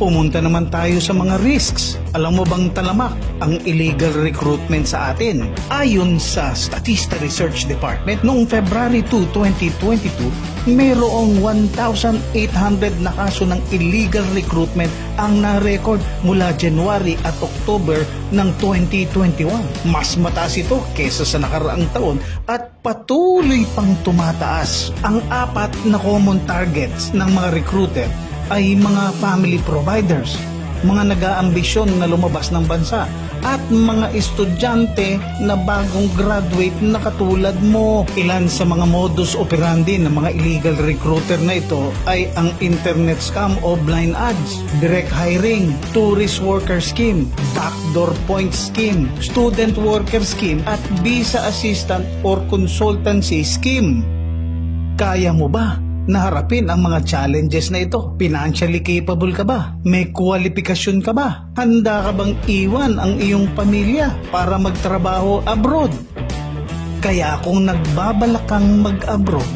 Pumunta naman tayo sa mga risks. Alam mo bang talamak ang illegal recruitment sa atin? Ayon sa Statista Research Department, noong February 2, 2022, mayroong 1,800 na kaso ng illegal recruitment ang na-record mula January at October ng 2021. Mas mataas ito kesa sa nakaraang taon at patuloy pang tumataas. Ang apat na common targets ng mga recruiter ay mga family providers, mga nag-aambisyon na lumabas ng bansa, at mga estudyante na bagong graduate na katulad mo. Ilan sa mga modus operandi ng mga illegal recruiter na ito ay ang internet scam o blind ads, direct hiring, tourist worker scheme, backdoor point scheme, student worker scheme, at visa assistant or consultancy scheme. Kaya mo ba naharapin ang mga challenges na ito? Financially capable ka ba? May kwalifikasyon ka ba? Handa ka bang iwan ang iyong pamilya para magtrabaho abroad? Kaya kung nagbabalak kang mag-abroad,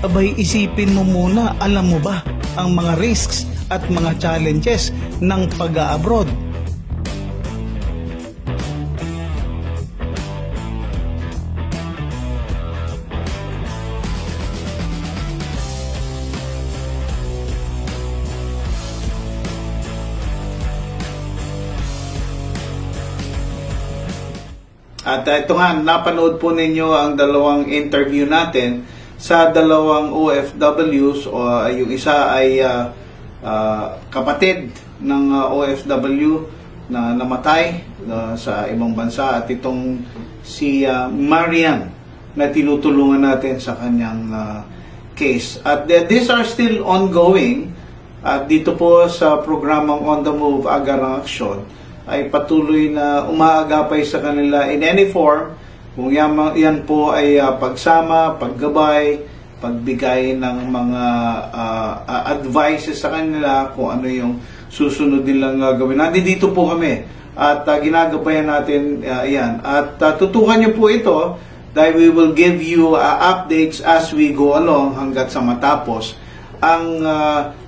abay isipin mo muna, alam mo ba ang mga risks at mga challenges ng pag-abroad? At ito nga, napanood po ninyo ang dalawang interview natin sa dalawang OFWs. Yung isa ay kapatid ng OFW na namatay sa ibang bansa, at itong si Marian na tinutulungan natin sa kanyang case. At these are still ongoing. At dito po sa programang On the Move, Agarang Aksyon, ay patuloy na umaagapay sa kanila in any form. Kung yan po ay pagsama, paggabay, pagbigay ng mga advices sa kanila kung ano yung susunod nilang gawin. Nandito po kami at ginagabayan natin yan. At tutukan niyo po ito dahil we will give you updates as we go along hanggat sa matapos ang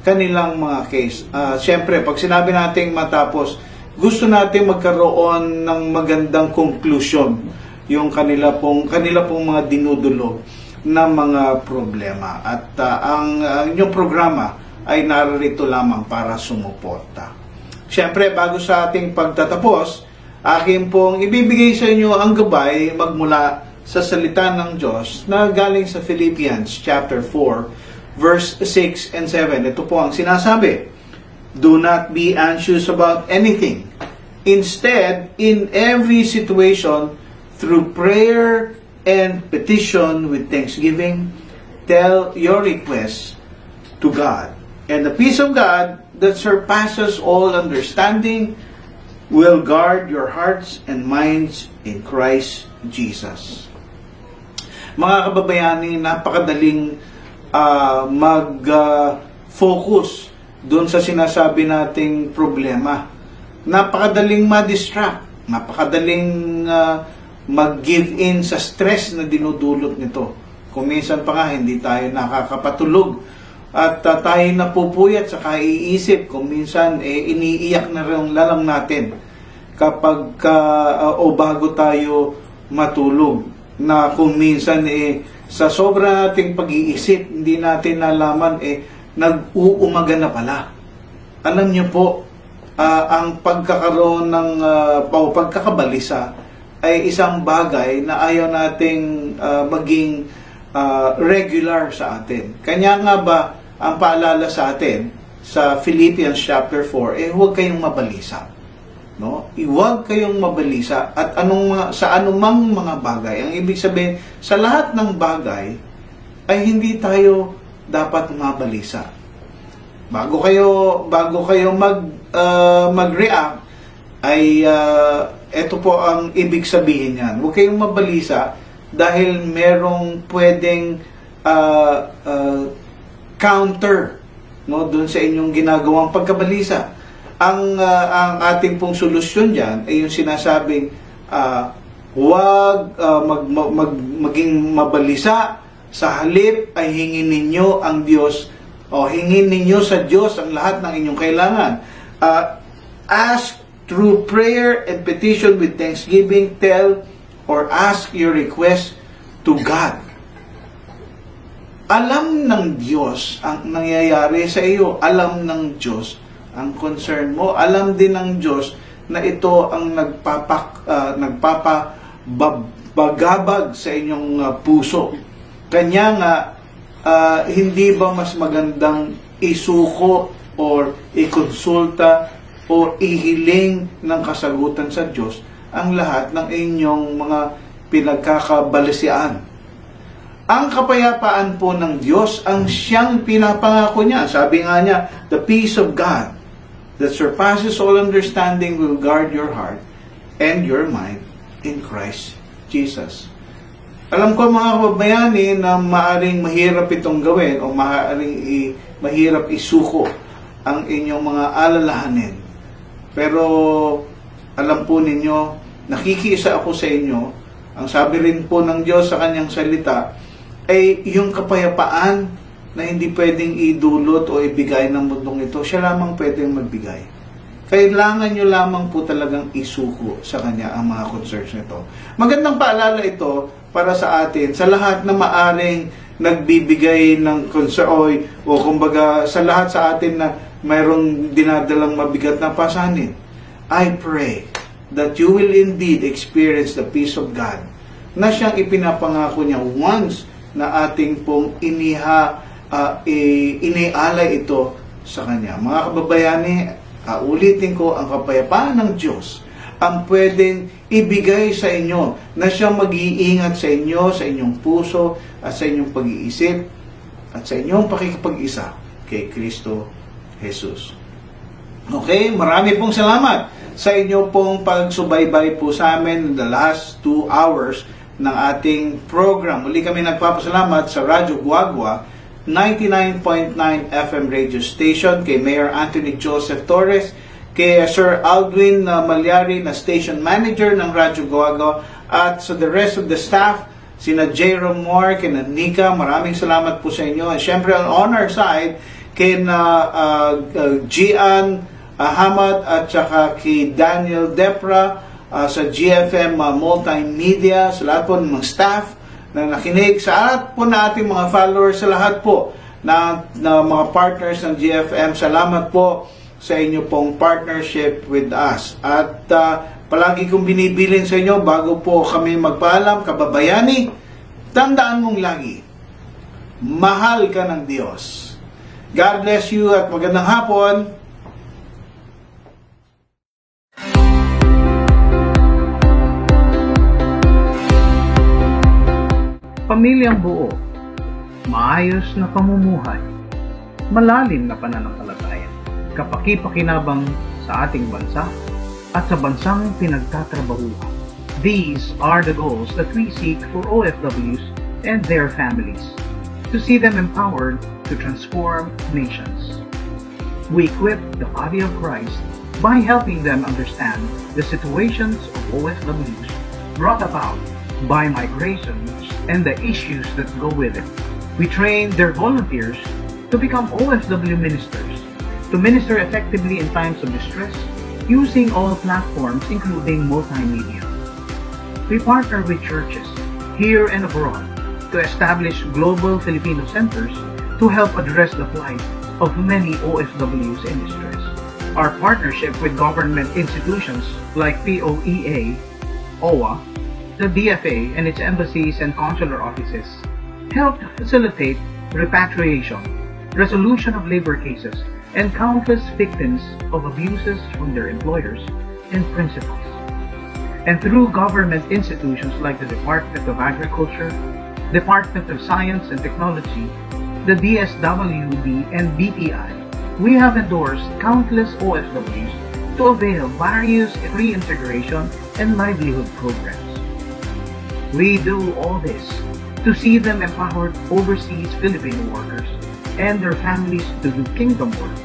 kanilang mga case. Siyempre, pag sinabi nating matapos, gusto natin magkaroon ng magandang conclusion yung kanila pong mga dinudulog. na mga problema. At ang inyong programa ay narito lamang para sumuporta. Siyempre, bago sa ating pagtatapos, akin pong ibibigay sa inyo ang gabay magmula sa salita ng Diyos na galing sa Philippians chapter 4, verse 6 and 7. Ito po ang sinasabi, "Do not be anxious about anything. Instead, in every situation, through prayer and petition with thanksgiving, tell your requests to God. And the peace of God that surpasses all understanding will guard your hearts and minds in Christ Jesus." Mga kababayani, napakadaling mag-focus doon sa sinasabi nating problema. Napakadaling ma-distract. Napakadaling mag-give in sa stress na dinudulot nito. Kung minsan pa nga, hindi tayo nakakapatulog. At tayo napupuyat sa kaiisip. Kung minsan, iniiyak na rin lalang natin kapag o bago tayo matulog. Na kung minsan, sa sobra nating pag-iisip, hindi natin nalaman, nag-uumaga na pala. Alam niyo po, ang pagkakaroon ng pagkakabalisa ay isang bagay na ayaw nating maging regular sa atin. Kanya nga ba ang paalala sa atin sa Philippians chapter 4, huwag kayong mabalisa. No? Huwag kayong mabalisa at sa anumang mga bagay. Ang ibig sabihin, sa lahat ng bagay ay hindi tayo dapat mabalisa. Bago kayo mag-react ay ito po ang ibig sabihin niyan. Huwag kayong mabalisa dahil merong pwedeng counter, no, doon sa inyong ginagawang pagkabalisa. Ang ating pong solusyon diyan ay yung sinasabing huwag maging mabalisa, sa halip ay hingin ninyo ang Diyos o hingin ninyo sa Diyos ang lahat ng inyong kailangan. Ask through prayer and petition with thanksgiving, tell or ask your request to God. Alam ng Diyos ang nangyayari sa iyo. Alam ng Diyos ang concern mo. Alam din ng Diyos na ito ang nagpapabagabag sa inyong puso. Kanya nga, hindi ba mas magandang isuko or ikonsulta o ihiling ng kasagutan sa Diyos ang lahat ng inyong mga pinagkakabalisian. Ang kapayapaan po ng Diyos ang siyang pinapangako niya. Sabi nga niya, the peace of God that surpasses all understanding will guard your heart and your mind in Christ Jesus. Alam ko mga kababayani na maaring mahirap itong gawin o maaring mahirap isuko ang inyong mga alalahanin. Pero alam po ninyo, nakikiisa ako sa inyo. Ang sabi rin po ng Diyos sa kanyang salita ay yung kapayapaan na hindi pwedeng idulot o ibigay ng mundong ito, siya lamang pwedeng magbigay. Kailangan nyo lamang po talagang isuko sa kanya ang mga concerns nito. Magandang paalala ito para sa atin, sa lahat na maaring nagbibigay ng concern o kumbaga sa lahat sa atin na mayroong dinadalang mabigat na pasanin. I pray that you will indeed experience the peace of God na siyang ipinapangako niya once na ating pong inialay ito sa Kanya. Mga kababayani, ulitin ko, ang kapayapaan ng Diyos ang pwedeng ibigay sa inyo na siyang mag-iingat sa inyo, sa inyong puso, at sa inyong pag-iisip, at sa inyong pakikipag-isa kay Kristo Jesus. Okay, marami pong salamat sa inyo pong pagsubaybay po sa amin in the last 2 hours ng ating program. Muli kami nagpapasalamat sa Radyo Guagua 99.9 FM radio station, kay Mayor Anthony Joseph Torres, kay Sir Aldwin Malyari na station manager ng Radyo Guagua, at sa the rest of the staff, sina Jerome Moore, kina Nika, maraming salamat po sa inyo. And syempre on our side, kina Gian Hamad at saka kay Daniel Depra sa GFM Multimedia, sa lahat po ng mga staff na nakinig, sa lahat po na ating mga followers, sa lahat po na mga partners ng GFM. Salamat po sa inyo pong partnership with us. At palagi kong binibilin sa inyo bago po kami magpaalam, kababayani, tandaan mong lagi, mahal ka ng Diyos. God bless you at magandang hapon. Pamilyang buo, maayos na pamumuhay, malalim na pananampalataya, kapaki-pakinabang sa ating bansa at sa bansang pinagtatrabahuhan. These are the goals that we seek for OFWs and their families, to see them empowered to transform nations. We equip the body of Christ by helping them understand the situations of OFWs brought about by migrations and the issues that go with it. We train their volunteers to become OFW ministers, to minister effectively in times of distress using all platforms including multimedia. We partner with churches here and abroad to establish global Filipino centers to help address the plight of many OFWs in distress. Our partnership with government institutions like POEA, OWA, the DFA and its embassies and consular offices helped facilitate repatriation, resolution of labor cases, and countless victims of abuses from their employers and principals. And through government institutions like the Department of Agriculture, Department of Science and Technology, the DSWD, and BPI, we have endorsed countless OFWs to avail various reintegration and livelihood programs. We do all this to see them empowered overseas Filipino workers and their families to do kingdom work.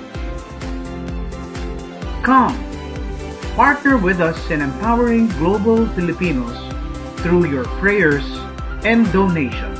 Come, partner with us in empowering global Filipinos through your prayers and donations.